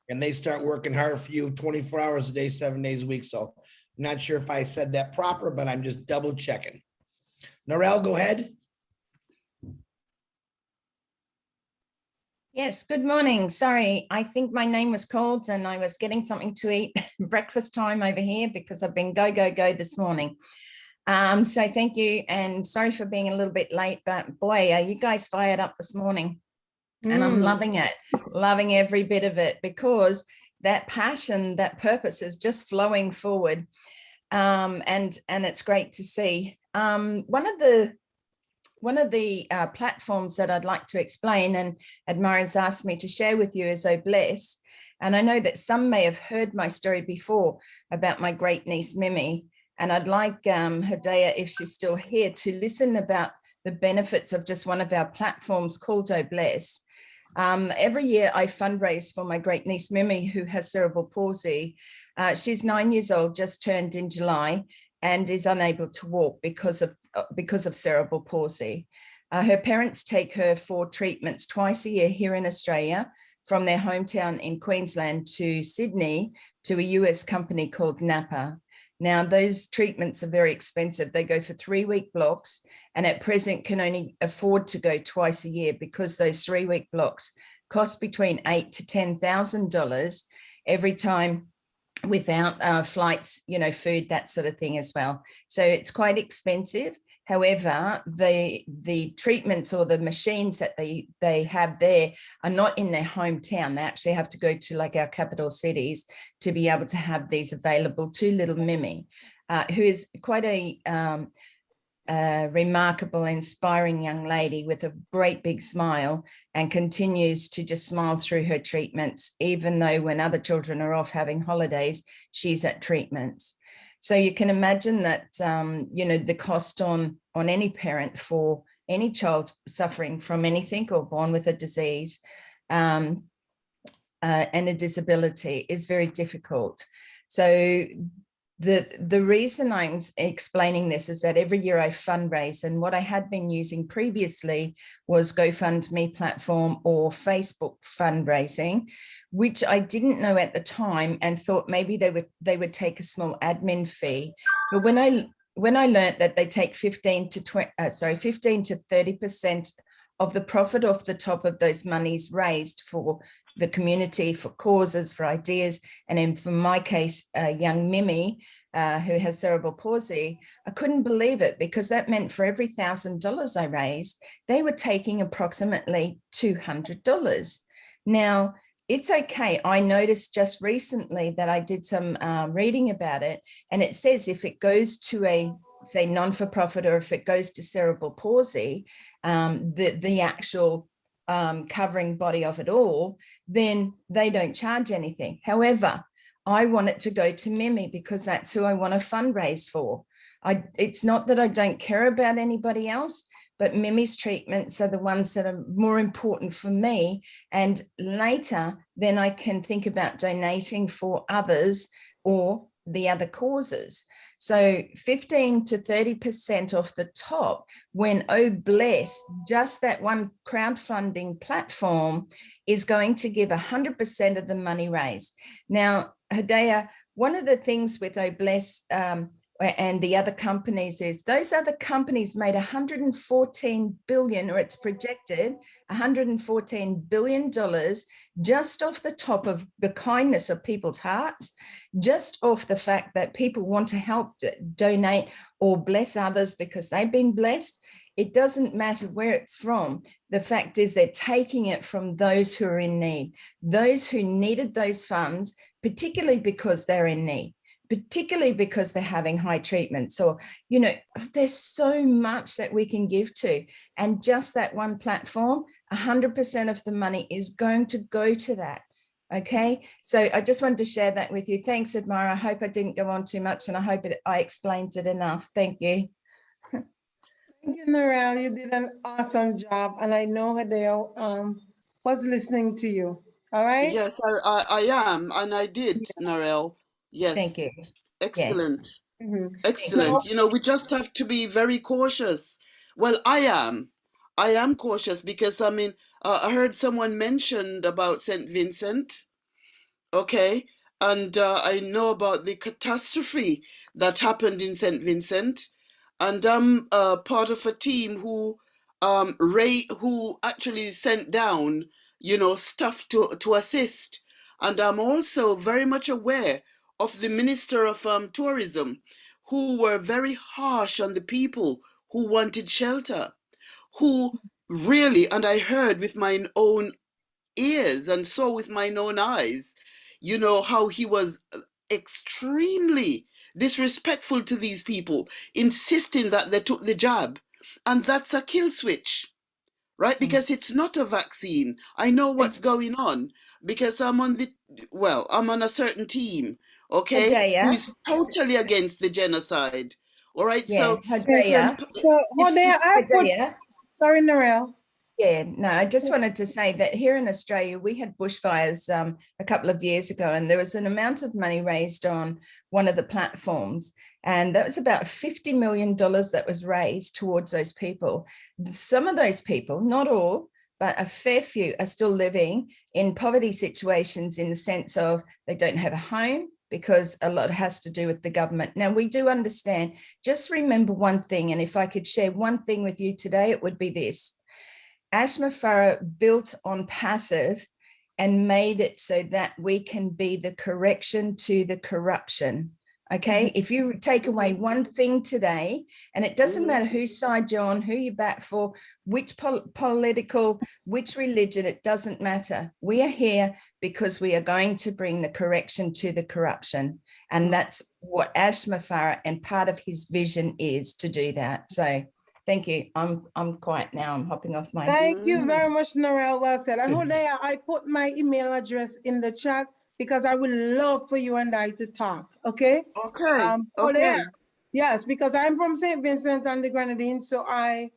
and they start working hard for you 24 hours a day, 7 days a week. So I'm not sure if I said that proper, but I'm just double checking. Narelle, go ahead. Yes, good morning. Sorry, I think my name was called and I was getting something to eat. Breakfast time over here because I've been go this morning. So thank you and sorry for being a little bit late, but boy, are you guys fired up this morning. And I'm loving it, loving every bit of it, because that passion, that purpose is just flowing forward. And it's great to see. One of the platforms that I'd like to explain, and Edmira's asked me to share with you, is OBless. And I know that some may have heard my story before about my great niece, Mimi. And I'd like Hidayah, if she's still here, to listen about the benefits of just one of our platforms called OBless. Every year I fundraise for my great niece, Mimi, who has cerebral palsy. She's 9 years old, just turned in July, and is unable to walk because of cerebral palsy. Her parents take her for treatments twice a year here in Australia, from their hometown in Queensland to Sydney, to a US company called Napa. Now, those treatments are very expensive. They go for 3-week blocks, and at present can only afford to go twice a year because those 3-week blocks cost between $8,000 to $10,000 every time, without flights, food, that sort of thing as well. So it's quite expensive. However, the treatments or the machines that they have there are not in their hometown. They actually have to go to like our capital cities to be able to have these available to little Mimi, who is quite a remarkable, inspiring young lady with a great big smile, and continues to just smile through her treatments, even though when other children are off having holidays, she's at treatments. So you can imagine that, the cost on any parent for any child suffering from anything or born with a disease and a disability is very difficult. So the reason I'm explaining this is that every year I fundraise, and what I had been using previously was GoFundMe platform or Facebook fundraising, which I didn't know at the time and thought maybe they would take a small admin fee. But when I learned that they take 15 to 30% of the profit off the top of those monies raised for the community, for causes, for ideas, and in for my case, young Mimi, who has cerebral palsy, I couldn't believe it, because that meant for every $1,000 I raised, they were taking approximately $200. Now, it's okay. I noticed just recently that I did some reading about it, and it says if it goes to a, say, non-for-profit, or if it goes to cerebral palsy, the actual covering body of it all, then they don't charge anything. However, I want it to go to Mimi because that's who I want to fundraise for. It's not that I don't care about anybody else, but Mimi's treatments are the ones that are more important for me. And later, then I can think about donating for others or the other causes. So 15 to 30% off the top, when Oh Bless, just that one crowdfunding platform, is going to give 100% of the money raised. Now, Hidea, one of the things with Oh Bless and the other companies is those other companies made 114 billion, or it's projected $114 billion just off the top of the kindness of people's hearts, just off the fact that people want to help donate or bless others because they've been blessed. It doesn't matter where it's from. The fact is they're taking it from those who are in need, those who needed those funds, particularly because they're in need, particularly because they're having high treatments, or, you know, there's so much that we can give to. And just that one platform, 100% of the money is going to go to that. Okay, so I just wanted to share that with you. Thanks, Edmira. I hope I didn't go on too much, and I hope I explained it enough. Thank you. Thank you, Narelle. You did an awesome job, and I know Hideo was listening to you. All right? Yes, I am, and I did, Narelle. Yes. Thank you. Excellent. Yes. Excellent. You know, we just have to be very cautious. Well, I am cautious because, I mean, I heard someone mentioned about St. Vincent. Okay. And I know about the catastrophe that happened in St. Vincent. And I'm part of a team who actually sent down, you know, stuff to assist. And I'm also very much aware of the Minister of Tourism, who were very harsh on the people who wanted shelter, who really, and I heard with my own ears and saw with mine own eyes, you know, how he was extremely disrespectful to these people, insisting that they took the jab. And that's a kill switch, right? Because it's not a vaccine. I know what's going on because I'm on a certain team, okay, who is totally against the genocide. All right. Yeah, So, Hidea. So, Hidea, sorry, Narelle. Yeah, no, I just wanted to say that here in Australia, we had bushfires a couple of years ago, and there was an amount of money raised on one of the platforms. And that was about $50 million that was raised towards those people. Some of those people, not all, but a fair few, are still living in poverty situations in the sense of they don't have a home, because a lot has to do with the government. Now, we do understand. Just remember one thing, and if I could share one thing with you today, it would be this. Ashma Farah built OnPassive and made it so that we can be the correction to the corruption. Okay, if you take away one thing today, and it doesn't matter whose side you're on, who you bat for, which political, which religion, it doesn't matter. We are here because we are going to bring the correction to the corruption. And that's what Ashma Farah and part of his vision is, to do that. So thank you. I'm quiet now. I'm hopping off my. Thank you very much, Narelle. Well said. And Hidea, I put my email address in the chat because I would love for you and I to talk. Okay. Okay. Hidea, yes, because I'm from St. Vincent and the Grenadines, so I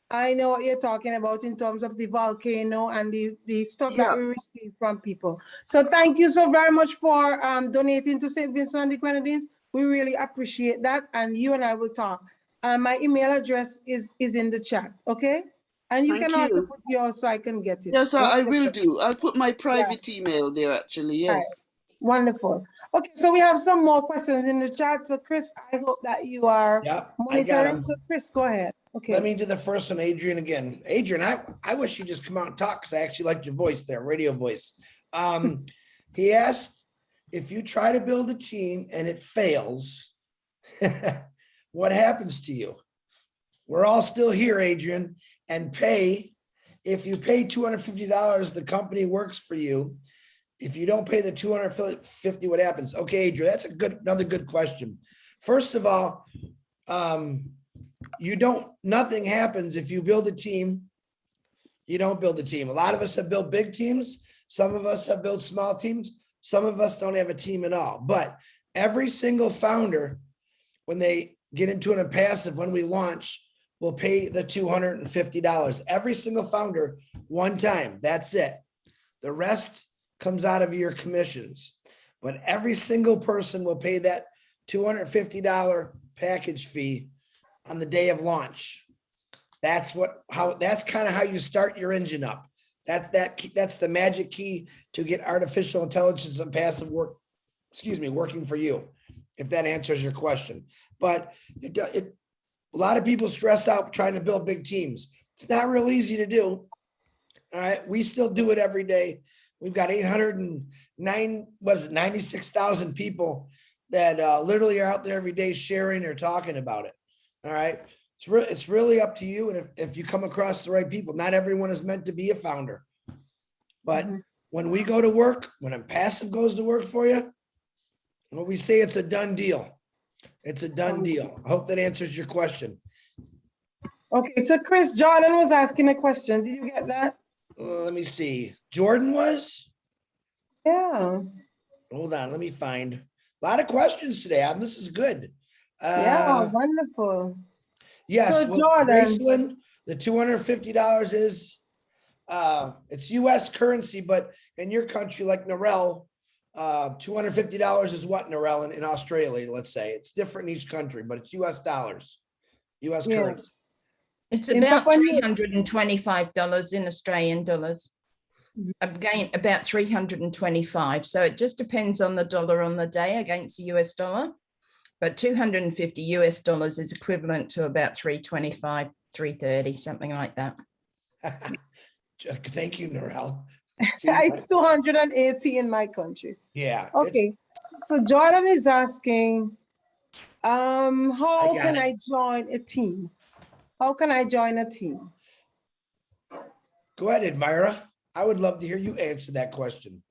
I know what you're talking about in terms of the volcano and the stuff that Yeah, we receive from people. So thank you so very much for donating to St. Vincent and the Grenadines. We really appreciate that. And you and I will talk. My email address is in the chat, okay? And you thank can also you. put yours so I can get it. Yes, I will Wonderful. do. I'll put my Yeah. private email there, actually. All right. Yes. Wonderful. Okay, so we have some more questions in the chat. So Chris, I hope that you are Yep, I got monitoring. them. So Chris, go ahead. Okay. Let me do the first one, Adrian, again. Adrian, I wish you'd just come out and talk because I actually liked your voice there, radio voice. He asked, if you try to build a team and it fails, what happens to you? We're all still here, Adrian, and if you pay $250, the company works for you. If you don't pay the $250, what happens? Okay, Adrian, that's another good question. First of all, nothing happens if you build a team. You don't build a team. A lot of us have built big teams. Some of us have built small teams. Some of us don't have a team at all. But every single founder, when they get into an OnPassive, when we launch, will pay the $250. Every single founder, one time. That's it. The rest comes out of your commissions. But every single person will pay that $250 package fee on the day of launch. That's kind of how you start your engine up. That's the magic key to get artificial intelligence and passive work, working for you, if that answers your question. But a lot of people stress out trying to build big teams. It's not real easy to do. All right, we still do it every day. We've got 96,000 people that literally are out there every day sharing or talking about it. All right. It's really up to you. And if you come across the right people, not everyone is meant to be a founder. But when we go to work, when OnPassive goes to work for you, when we say it's a done deal, it's a done deal. I hope that answers your question. Okay, so Chris, Jordan was asking a question. Did you get that? Let me see. Jordan was? Yeah. Hold on, let me find. A lot of questions today. This is good. Yeah, wonderful. Yes, So well, Jordan, Graceland, the $250 is it's US currency, but in your country, like Narelle, $250 is what, Narelle, in Australia, let's say. It's different in each country, but it's US dollars, US Yeah. currency. It's In fact, about when you- $325 in Australian dollars. Again, about 325. So it just depends on the dollar on the day against the US dollar. But $250 US is equivalent to about 325, 330, something like that. Thank you, Narelle. it's 280 in my country. Yeah. Okay, so Jordan is asking, how got can it. I join a team? How can I join a team? Go ahead, Edmira. I would love to hear you answer that question.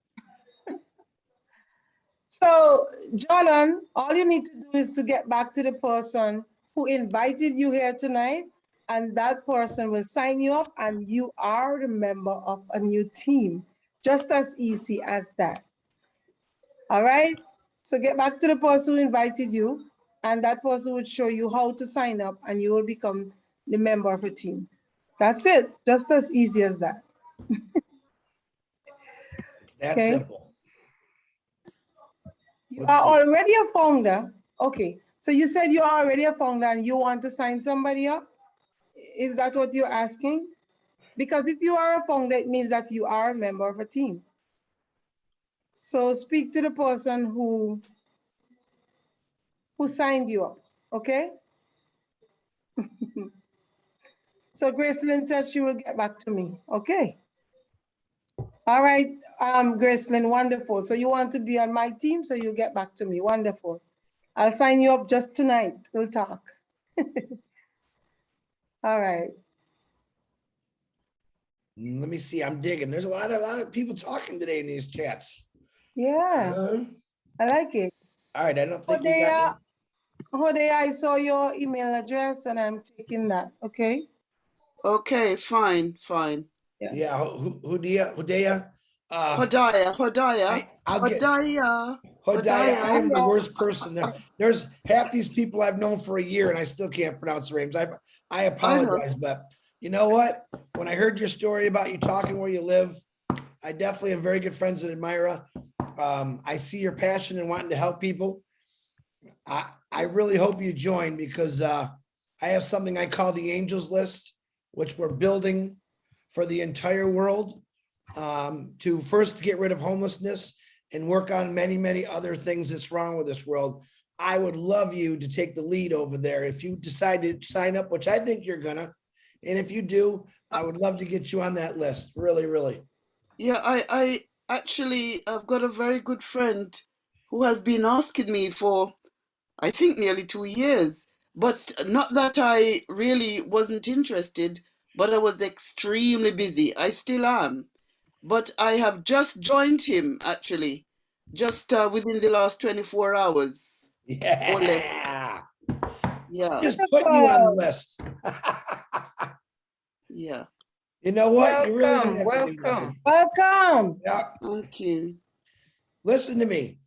So, Jordan, all you need to do is to get back to the person who invited you here tonight, and that person will sign you up, and you are a member of a new team. Just as easy as that. All right? So get back to the person who invited you, and that person would show you how to sign up, and you will become the member of a team. That's it. Just as easy as that. It's that Okay. simple. You Let's are see. already a founder. Okay. So you said you are already a founder and you want to sign somebody up? Is that what you're asking? Because if you are a founder, it means that you are a member of a team. So speak to the person who signed you up, okay? So Gracelyn said she will get back to me, okay? All right, Gracelyn, wonderful. So you want to be on my team, so you get back to me, wonderful. I'll sign you up just tonight, we'll talk. All right. Let me see, I'm digging. There's a lot of people talking today in these chats. Yeah, I like it. All right, I don't think we got Hodea, I saw your email address and I'm taking that, okay? Okay, fine. Yeah, Hodea. Hodaya. Hodaya, I am the worst person. There's half these people I've known for a year and I still can't pronounce their names. I apologize, but You know what? When I heard your story about you talking where you live, I definitely have very good friends in Edmira. I see your passion and wanting to help people. I really hope you join because I have something I call the Angels List, which we're building for the entire world to first get rid of homelessness and work on many, many other things that's wrong with this world. I would love you to take the lead over there if you decide to sign up, which I think you're gonna. And if you do, I would love to get you on that list. Really, really. Yeah, I actually, I've got a very good friend who has been asking me for, I think, nearly 2 years, but not that I really wasn't interested, but I was extremely busy. I still am, but I have just joined him actually, just within the last 24 hours or less. Yeah. Yeah, Just putting you on the list. yeah. You know what? You really don't Welcome, have to do welcome, nothing. welcome. Yeah. Thank you. Listen to me.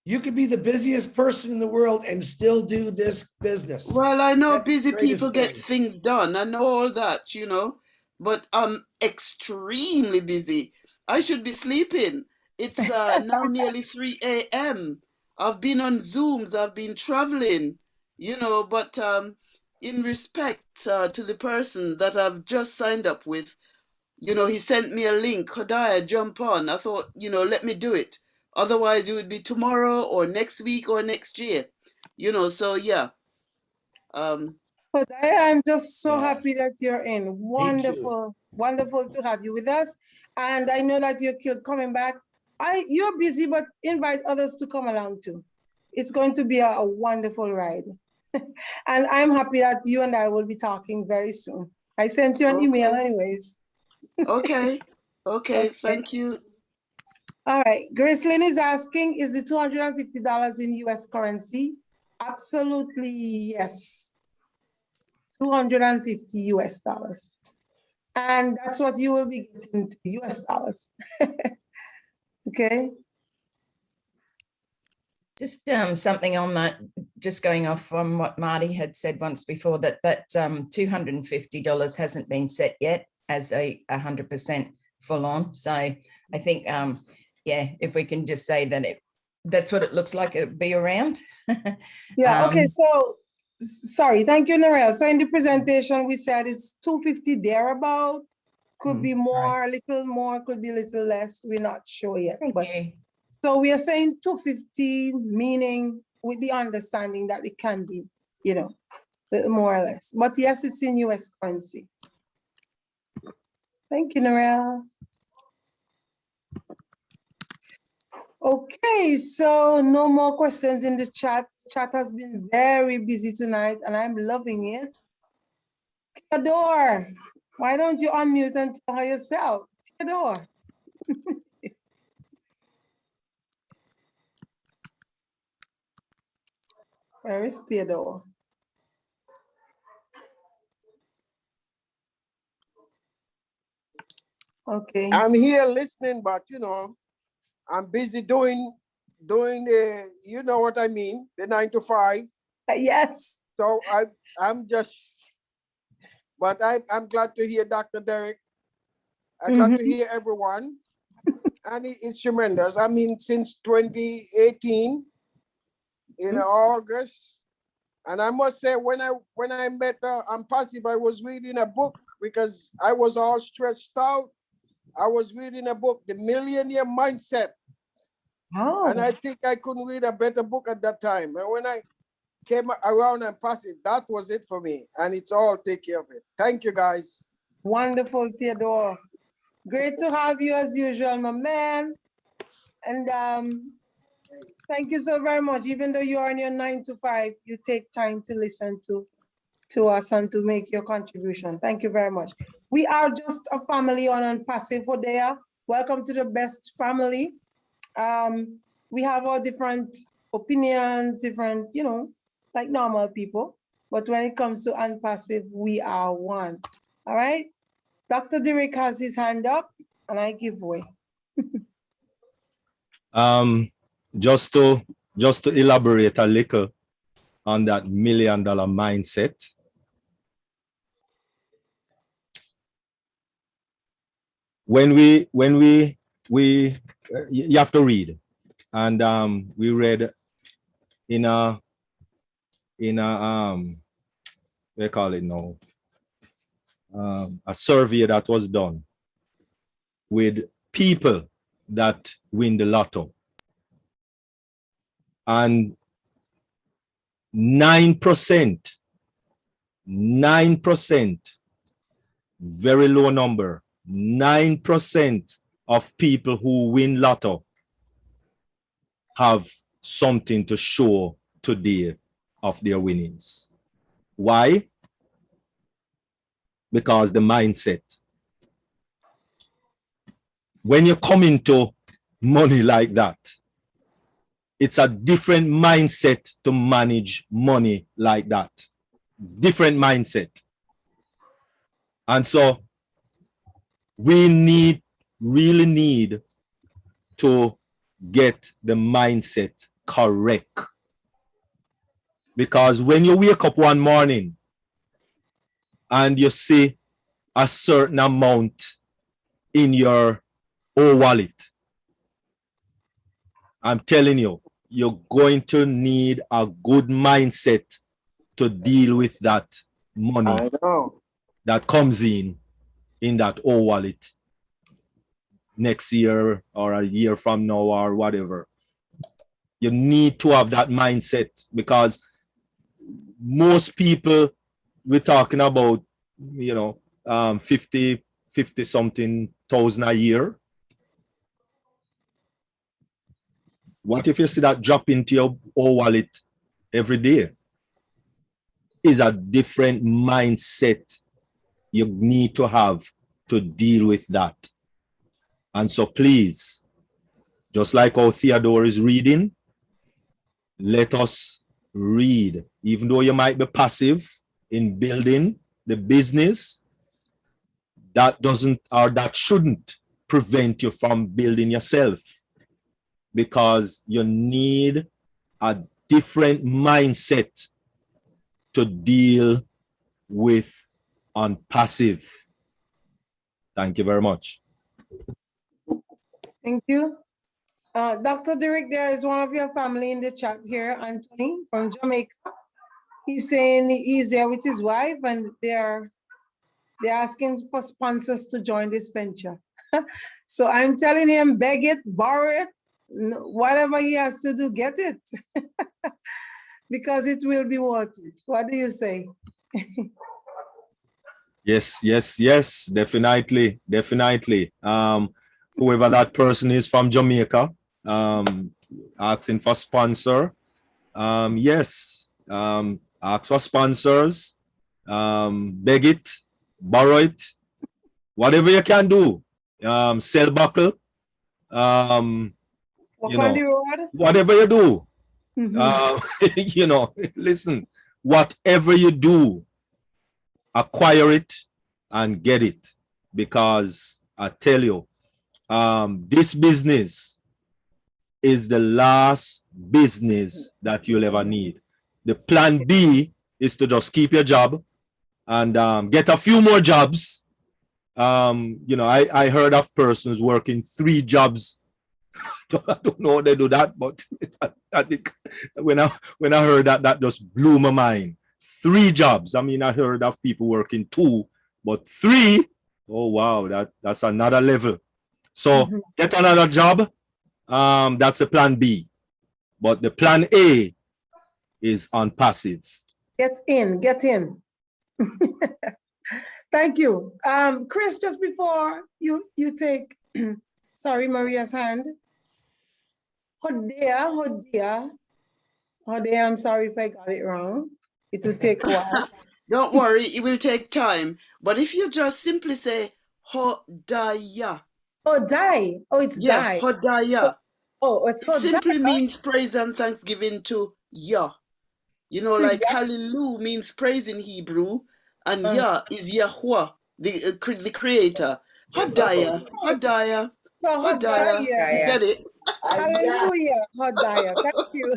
You could be the busiest person in the world and still do this business. Well, I know That's the busy greatest people get thing. things done. I know all that, but I'm extremely busy. I should be sleeping. It's now nearly 3 a.m. I've been on Zooms, I've been traveling, but in respect to the person that I've just signed up with, he sent me a link. Hodiah, jump on. I thought, let me do it. Otherwise, it would be tomorrow or next week or next year. So yeah. But I'm just so Yeah. happy that you're in. too. Wonderful, wonderful to have you with us. And I know that you're coming back. You're busy, but invite others to come along too. It's going to be a wonderful ride. And I'm happy that you and I will be talking very soon. I sent you an email anyways. Okay. Okay. Thank you. All right. Gracelyn is asking, is the $250 in US currency? Absolutely yes. 250 US dollars. And that's what you will be getting to US dollars. Okay. Just something on that, just going off from what Marty had said once before, that $250 hasn't been set yet as a 100% full on. So I think, yeah, if we can just say that that's what it looks like it'd be around. Yeah. Okay. So sorry. Thank you, Narelle. So in the presentation, we said it's 250 thereabout. Could be more, a little more, could be a little less. We're not sure yet. Thank you. So we are saying 250, meaning with the understanding that it can be, more or less. But yes, it's in US currency. Thank you, Narelle. Okay, so no more questions in the chat. Chat has been very busy tonight and I'm loving it. Theodore, why don't you unmute and tell her yourself? Theodore. Where is Theodore? Okay. I'm here listening, but I'm busy doing the, you know what I mean, the 9 to 5. Yes. So I'm just, but I'm glad to hear Dr. Derrick. I'm glad to hear everyone. And it's tremendous. I mean, since 2018, in August. And I must say, when I met OnPassive, I was reading a book because I was all stressed out. I was reading a book, The Millionaire Mindset. Oh. And I think I couldn't read a better book at that time. And when I came around OnPassive, that was it for me. And it's all take care of it. Thank you, guys. Wonderful, Theodore. Great to have you as usual, my man. And thank you so very much. Even though you're on your 9 to 5, you take time to listen to us and to make your contribution. Thank you very much. We are just a family on OnPassive Go. Welcome to the best family. We have all different opinions, different, like normal people. But when it comes to OnPassive, we are one. All right? Dr. Derrick has his hand up and I give way. Just to elaborate a little on that $1 million mindset. when you have to read, and we read in a they call it now, a survey that was done with people that win the lotto, and 9%, very low number, 9% of people who win lotto have something to show today of their winnings. Why? Because the mindset. When you come into money like that, it's a different mindset to manage money like that. Different mindset. And so we really need to get the mindset correct. Because when you wake up one morning and you see a certain amount in your wallet, I'm telling you, you're going to need a good mindset to deal with that money that comes in that wallet next year or a year from now or whatever. You need to have that mindset, because most people, we're talking about, 50 something thousand a year. What if you see that drop into your wallet every day? Is a different mindset you need to have to deal with that. And so please, just like how Theodore is reading, let us read. Even though you might be passive in building the business, that doesn't, or that shouldn't prevent you from building yourself, because you need a different mindset to deal with OnPassive. Thank you very much. Thank you. Dr. Derrick, there is one of your family in the chat here, Anthony from Jamaica. He's saying he's there with his wife, and they're asking for sponsors to join this venture. So I'm telling him, beg it, borrow it, whatever he has to do, get it. Because it will be worth it. What do you say? Yes, definitely. Whoever that person is from Jamaica, asking for sponsor. Yes, ask for sponsors, beg it, borrow it, whatever you can do. Sell buckle, whatever you do. Listen, whatever you do, acquire it and get it, because I tell you, this business is the last business that you'll ever need. The plan B is to just keep your job and get a few more jobs. I heard of persons working 3 jobs. I don't know how they do that, but when I heard that, that just blew my mind. 3 jobs. I mean, I heard of people working 2, but 3. Oh wow, that's another level. So get another job. That's the plan B. But the plan A is OnPassive. Get in. Thank you. Chris, just before you take, sorry, Maria's hand. Hodia, I'm sorry if I got it wrong. It will take a while. Don't worry, it will take time. But if you just simply say Hodaya. Hodai. Oh, it's yeah, die. Hodaya. It's It simply means praise and thanksgiving to Yah. Like hallelujah means praise in Hebrew, and Yah is Yahuwah, the creator. Hodaya. You get it? Hallelujah, Hodaya. Thank you.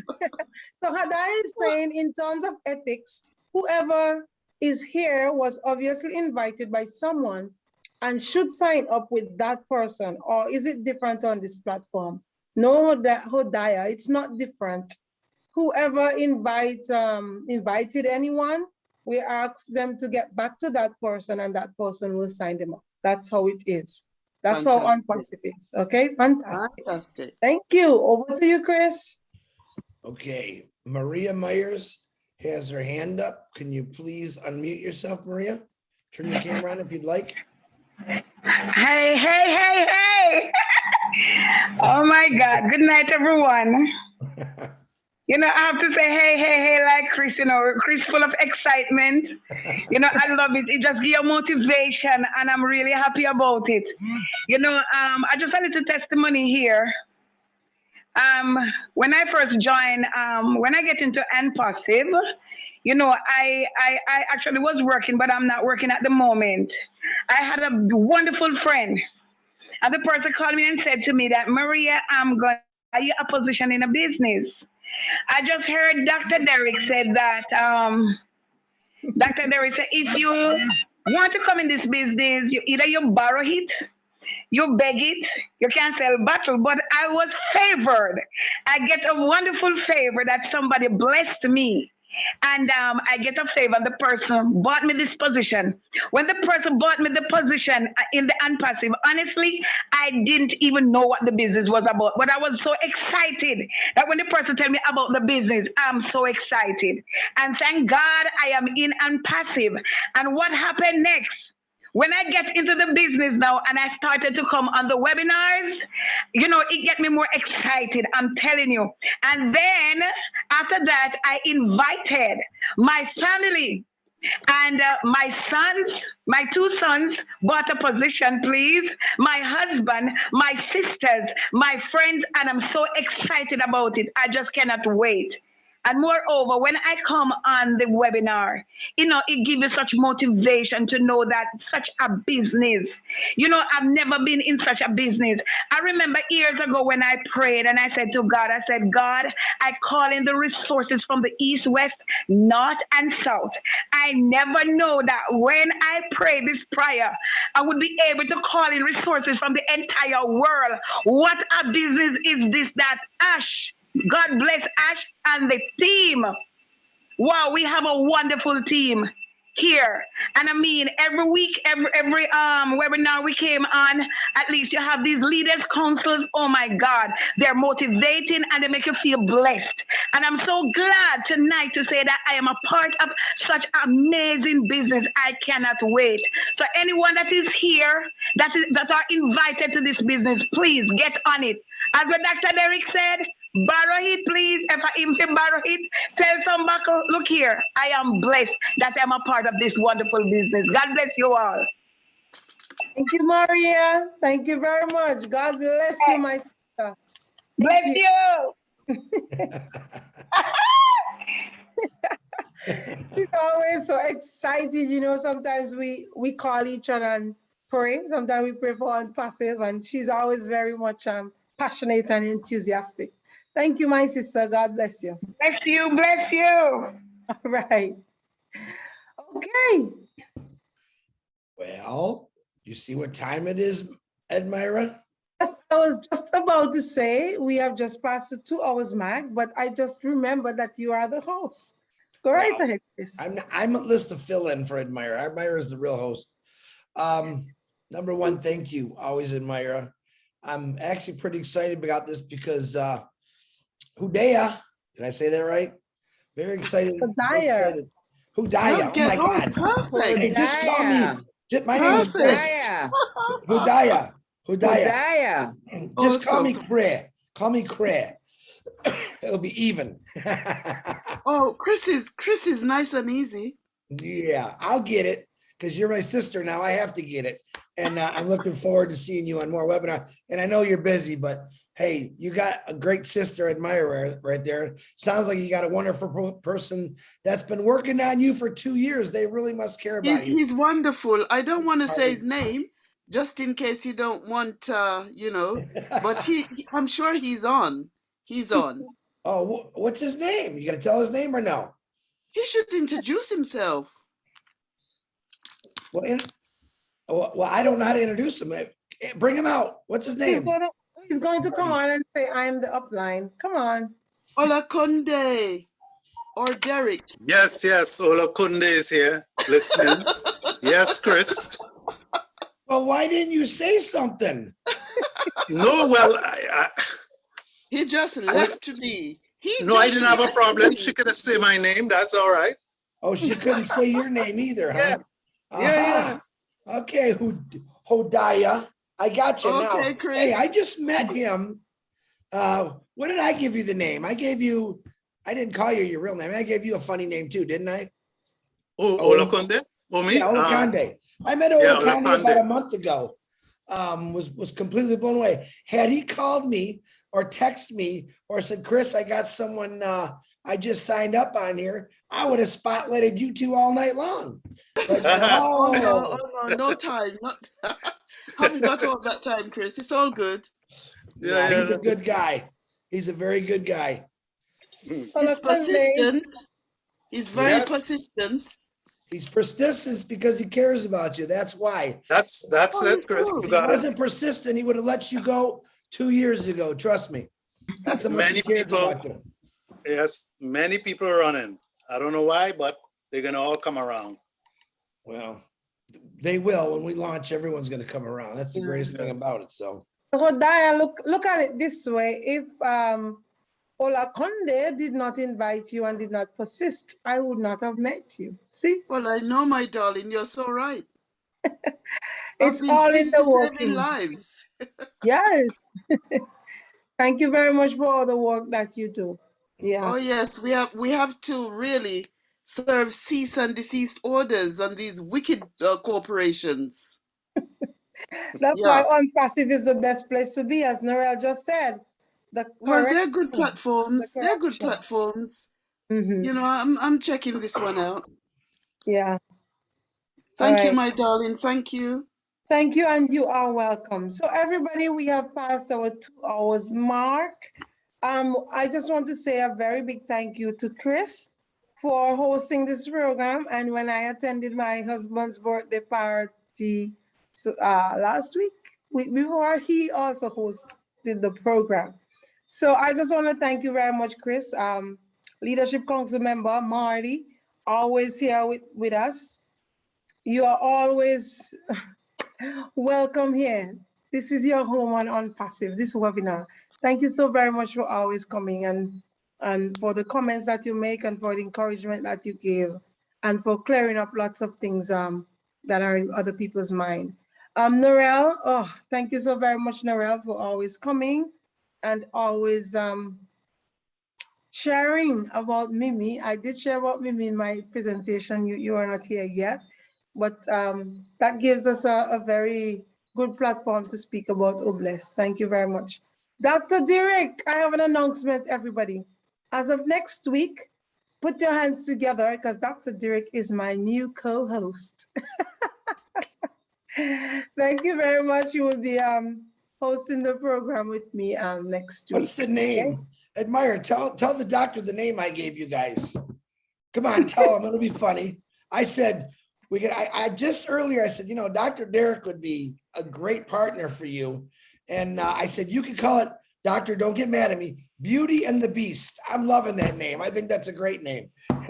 So Hodaya is saying, in terms of ethics, whoever is here was obviously invited by someone and should sign up with that person, or is it different on this platform? No, that Hodaya, it's not different. Whoever invited anyone, we ask them to get back to that person and that person will sign them up. That's how it is. That's how OnPassive is. Okay, fantastic. Fantastic. Thank you. Over to you, Chris. Okay, Maria Myers has her hand up. Can you please unmute yourself, Maria? Turn your camera on if you'd like. Hey, hey, hey, hey. Oh my God. Good night, everyone. You know, I have to say, hey, hey, hey, like Chris, you know, Chris full of excitement. You know, I love it. It just gives you motivation and I'm really happy about it. You know, I just had a little testimony here. When I first joined, when I get into OnPassive, you know, I actually was working, but I'm not working at the moment. I had a wonderful friend, and the person called me and said to me that, Maria, I'm going to buy you a position in a business. I just heard Dr. Derrick said that, Dr. Derrick said, if you want to come in this business, either you borrow it, you beg it, you can't sell bottle, but I was favored. I get a wonderful favor that somebody blessed me. And I get a favor, the person bought me this position. When the person bought me the position in the OnPassive, honestly, I didn't even know what the business was about. But I was so excited that when the person told me about the business, I'm so excited. And thank God I am in OnPassive. And what happened next? When I get into the business now and I started to come on the webinars, you know, it get me more excited, I'm telling you. And then after that, I invited my family and my sons, my two sons bought a position, please. My husband, my sisters, my friends, and I'm so excited about it. I just cannot wait. And moreover, when I come on the webinar, you know, it gives you such motivation to know that such a business, you know, I've never been in such a business. I remember years ago when I prayed and I said to God, I said, God, I call in the resources from the east, west, north, and south. I never know that when I pray this prayer, I would be able to call in resources from the entire world. What a business is this that Ash, God bless Ash and the team. Wow, we have a wonderful team here. And I mean, every week, every webinar we came on, at least you have these leaders councils. Oh my God, they're motivating and they make you feel blessed. And I'm so glad tonight to say that I am a part of such amazing business. I cannot wait. So anyone that is here, that are invited to this business, please get on it. As what Dr. Derrick said, borrow it, please. If I borrow it, tell some buckle, look here, I am blessed that I'm a part of this wonderful business. God bless you all. Thank you, Maria. Thank you very much. God bless you, my sister. Bless you. She's always so excited. You know, sometimes we call each other and pray. Sometimes we pray for OnPassive, and she's always very much passionate and enthusiastic. Thank you, my sister. God bless you. Bless you. Bless you. All right. Okay. Well, you see what time it is, Edmira? Yes, I was just about to say we have just passed the 2 hours mark, but I just remembered that you are the host. Go right ahead, Chris. I'm a list to fill in for Edmira. Edmira is the real host. Number one, thank you. Always Edmira. I'm actually pretty excited about this because Hudaya, did I say that right? Very excited. Hudaya. Hudaya. Oh my God. Perfect. Hey, just call me. My name is Chris. Hudaya. Hudaya. Just call me Cray. Call me Cray. It'll be even. Oh, Chris is nice and easy. Yeah, I'll get it because you're my sister now. I have to get it. And I'm looking forward to seeing you on more webinars. And I know you're busy, but hey, you got a great sister Edmira right there. Sounds like you got a wonderful person that's been working on you for 2 years. They really must care about you. He's wonderful. I don't want to say his name just in case you don't want, you know, but I'm sure he's on. He's on. Oh, what's his name? You got to tell his name or no? He should introduce himself. Well, yeah. Oh, well, I don't know how to introduce him. Bring him out. What's his name? He's going to come on and say, I'm the upline. Come on. Olakunde or Derrick. Yes, Olakunde is here listening. Yes, Chris. Well, why didn't you say something? No, well, He just left me. I didn't have a problem. She could have said my name. That's all right. Oh, she couldn't say your name either, huh? Yeah. Okay, Hodaya. I got you now. Okay, Chris. Hey, I just met him. What did I give you the name? I didn't call you your real name. I gave you a funny name too, didn't I? Olakunde? Oh, me? Yeah, Olakunde. I met Olakunde about a month ago. Was completely blown away. Had he called me or texted me or said, Chris, I got someone I just signed up on here, I would have spotlighted you two all night long. But no time. Haven't got all that time, Chris. It's all good. He's a good guy. He's a very good guy. He's persistent. He's very persistent. He's persistent because he cares about you. That's why. That's it, Chris. If he wasn't persistent, he would have let you go 2 years ago. Trust me. That's how much he cares about you. Yes, many people are running. I don't know why, but they're gonna all come around. Well, they will. When we launch, everyone's gonna come around. That's the greatest thing about it. So Hodaya, look at it this way. If Olakunde did not invite you and did not persist, I would not have met you. See? Well, I know, my darling. You're so right. It's all in the working. Saving lives. Yes. Thank you very much for all the work that you do. Yeah. Oh yes, we have to really serve cease and desist orders on these wicked corporations. That's why OnPassive is the best place to be, as Norel just said. Well, they're good platforms. They're good platforms. You know, I'm checking this one out. Yeah. Thank you, my darling. Thank you. Thank you, and you are welcome. So everybody, we have passed our 2 hours mark. I just want to say a very big thank you to Chris for hosting this program. And when I attended my husband's birthday party last week before, he also hosted the program. So I just want to thank you very much, Chris. Leadership Council member Marty, always here with us. You are always welcome here. This is your home on OnPassive, this webinar. Thank you so very much for always coming and for the comments that you make and for the encouragement that you give and for clearing up lots of things that are in other people's mind. Norel, thank you so very much, Norel, for always coming and always sharing about Mimi. I did share about Mimi in my presentation. You are not here yet, but that gives us a very good platform to speak about Obless. Thank you very much. Dr. Derrick, I have an announcement, everybody. As of next week, put your hands together because Dr. Derrick is my new co-host. Thank you very much. You will be hosting the program with me next week. What's the name? Okay? Edmira, tell the doctor the name I gave you guys. Come on, tell him. It'll be funny. I said, I just earlier, I said, you know, Dr. Derrick would be a great partner for you. And I said, you could call it, Doctor, don't get mad at me, Beauty and the Beast. I'm loving that name. I think that's a great name. What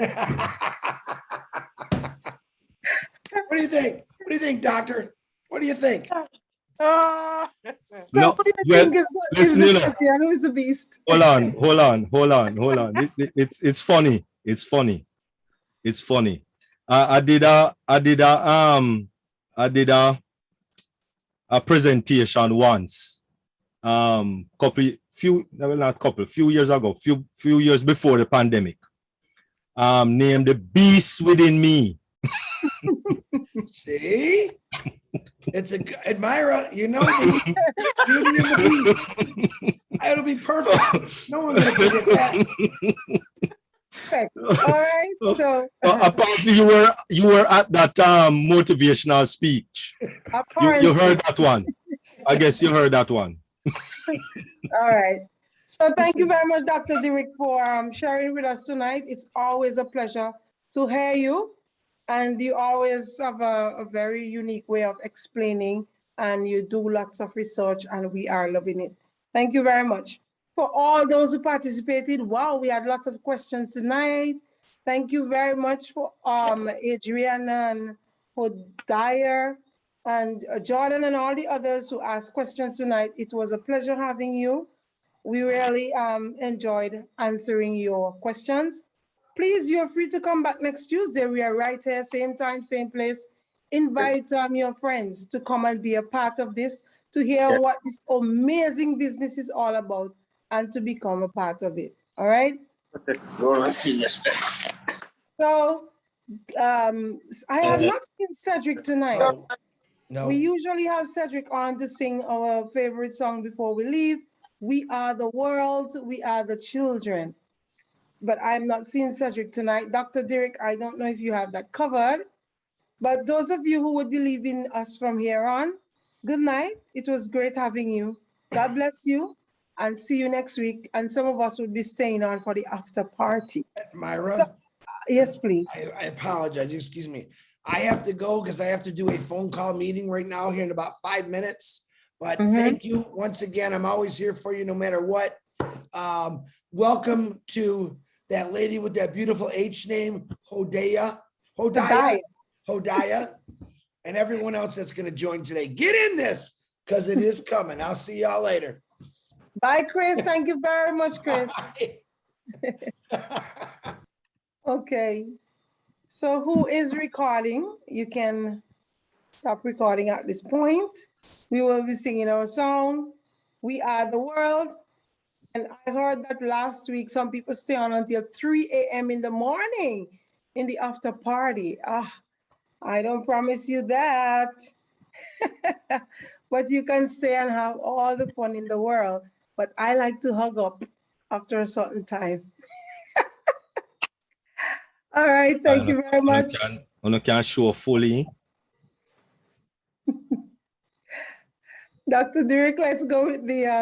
do you think? What do you think, Doctor? What do you think? No, well, listen, who's a beast? Hold on. It's funny. It's funny. I did a presentation once, few years ago, few years before the pandemic, named The Beast Within Me. See? It's Edmira, you know, Beauty and the Beast. It'll be perfect. No one's gonna forget that. Perfect. All right. So apparently you were at that motivational speech. You heard that one. I guess you heard that one. All right. So thank you very much, Dr. Derrick, for sharing with us tonight. It's always a pleasure to hear you. And you always have a very unique way of explaining, and you do lots of research, and we are loving it. Thank you very much. For all those who participated, wow, we had lots of questions tonight. Thank you very much for Adriana and Dyer and Jordan and all the others who asked questions tonight. It was a pleasure having you. We really enjoyed answering your questions. Please, you're free to come back next Tuesday. We are right here, same time, same place. Invite your friends to come and be a part of this, to hear what this amazing business is all about, and to become a part of it. All right? So I have not seen Cedric tonight. No. We usually have Cedric on to sing our favorite song before we leave. We are the world, we are the children. But I'm not seeing Cedric tonight. Dr. Derrick, I don't know if you have that covered. But those of you who would be leaving us from here on, good night. It was great having you. God bless you, and see you next week. And some of us would be staying on for the after party. Myra? So, yes, please. I apologize, excuse me. I have to go because I have to do a phone call meeting right now here in about 5 minutes. But thank you once again. I'm always here for you no matter what. Welcome to that lady with that beautiful H name, Hodaya, and everyone else that's going to join today. Get in this because it is coming. I'll see y'all later. Bye, Chris. Thank you very much, Chris. Okay. So who is recording? You can stop recording at this point. We will be singing our song, We Are the World. And I heard that last week, some people stay on until 3 a.m. in the morning in the after party. I don't promise you that. But you can stay and have all the fun in the world. But I like to hug up after a certain time. All right, thank you very much. You can show fully. Dr. Derrick, let's go with the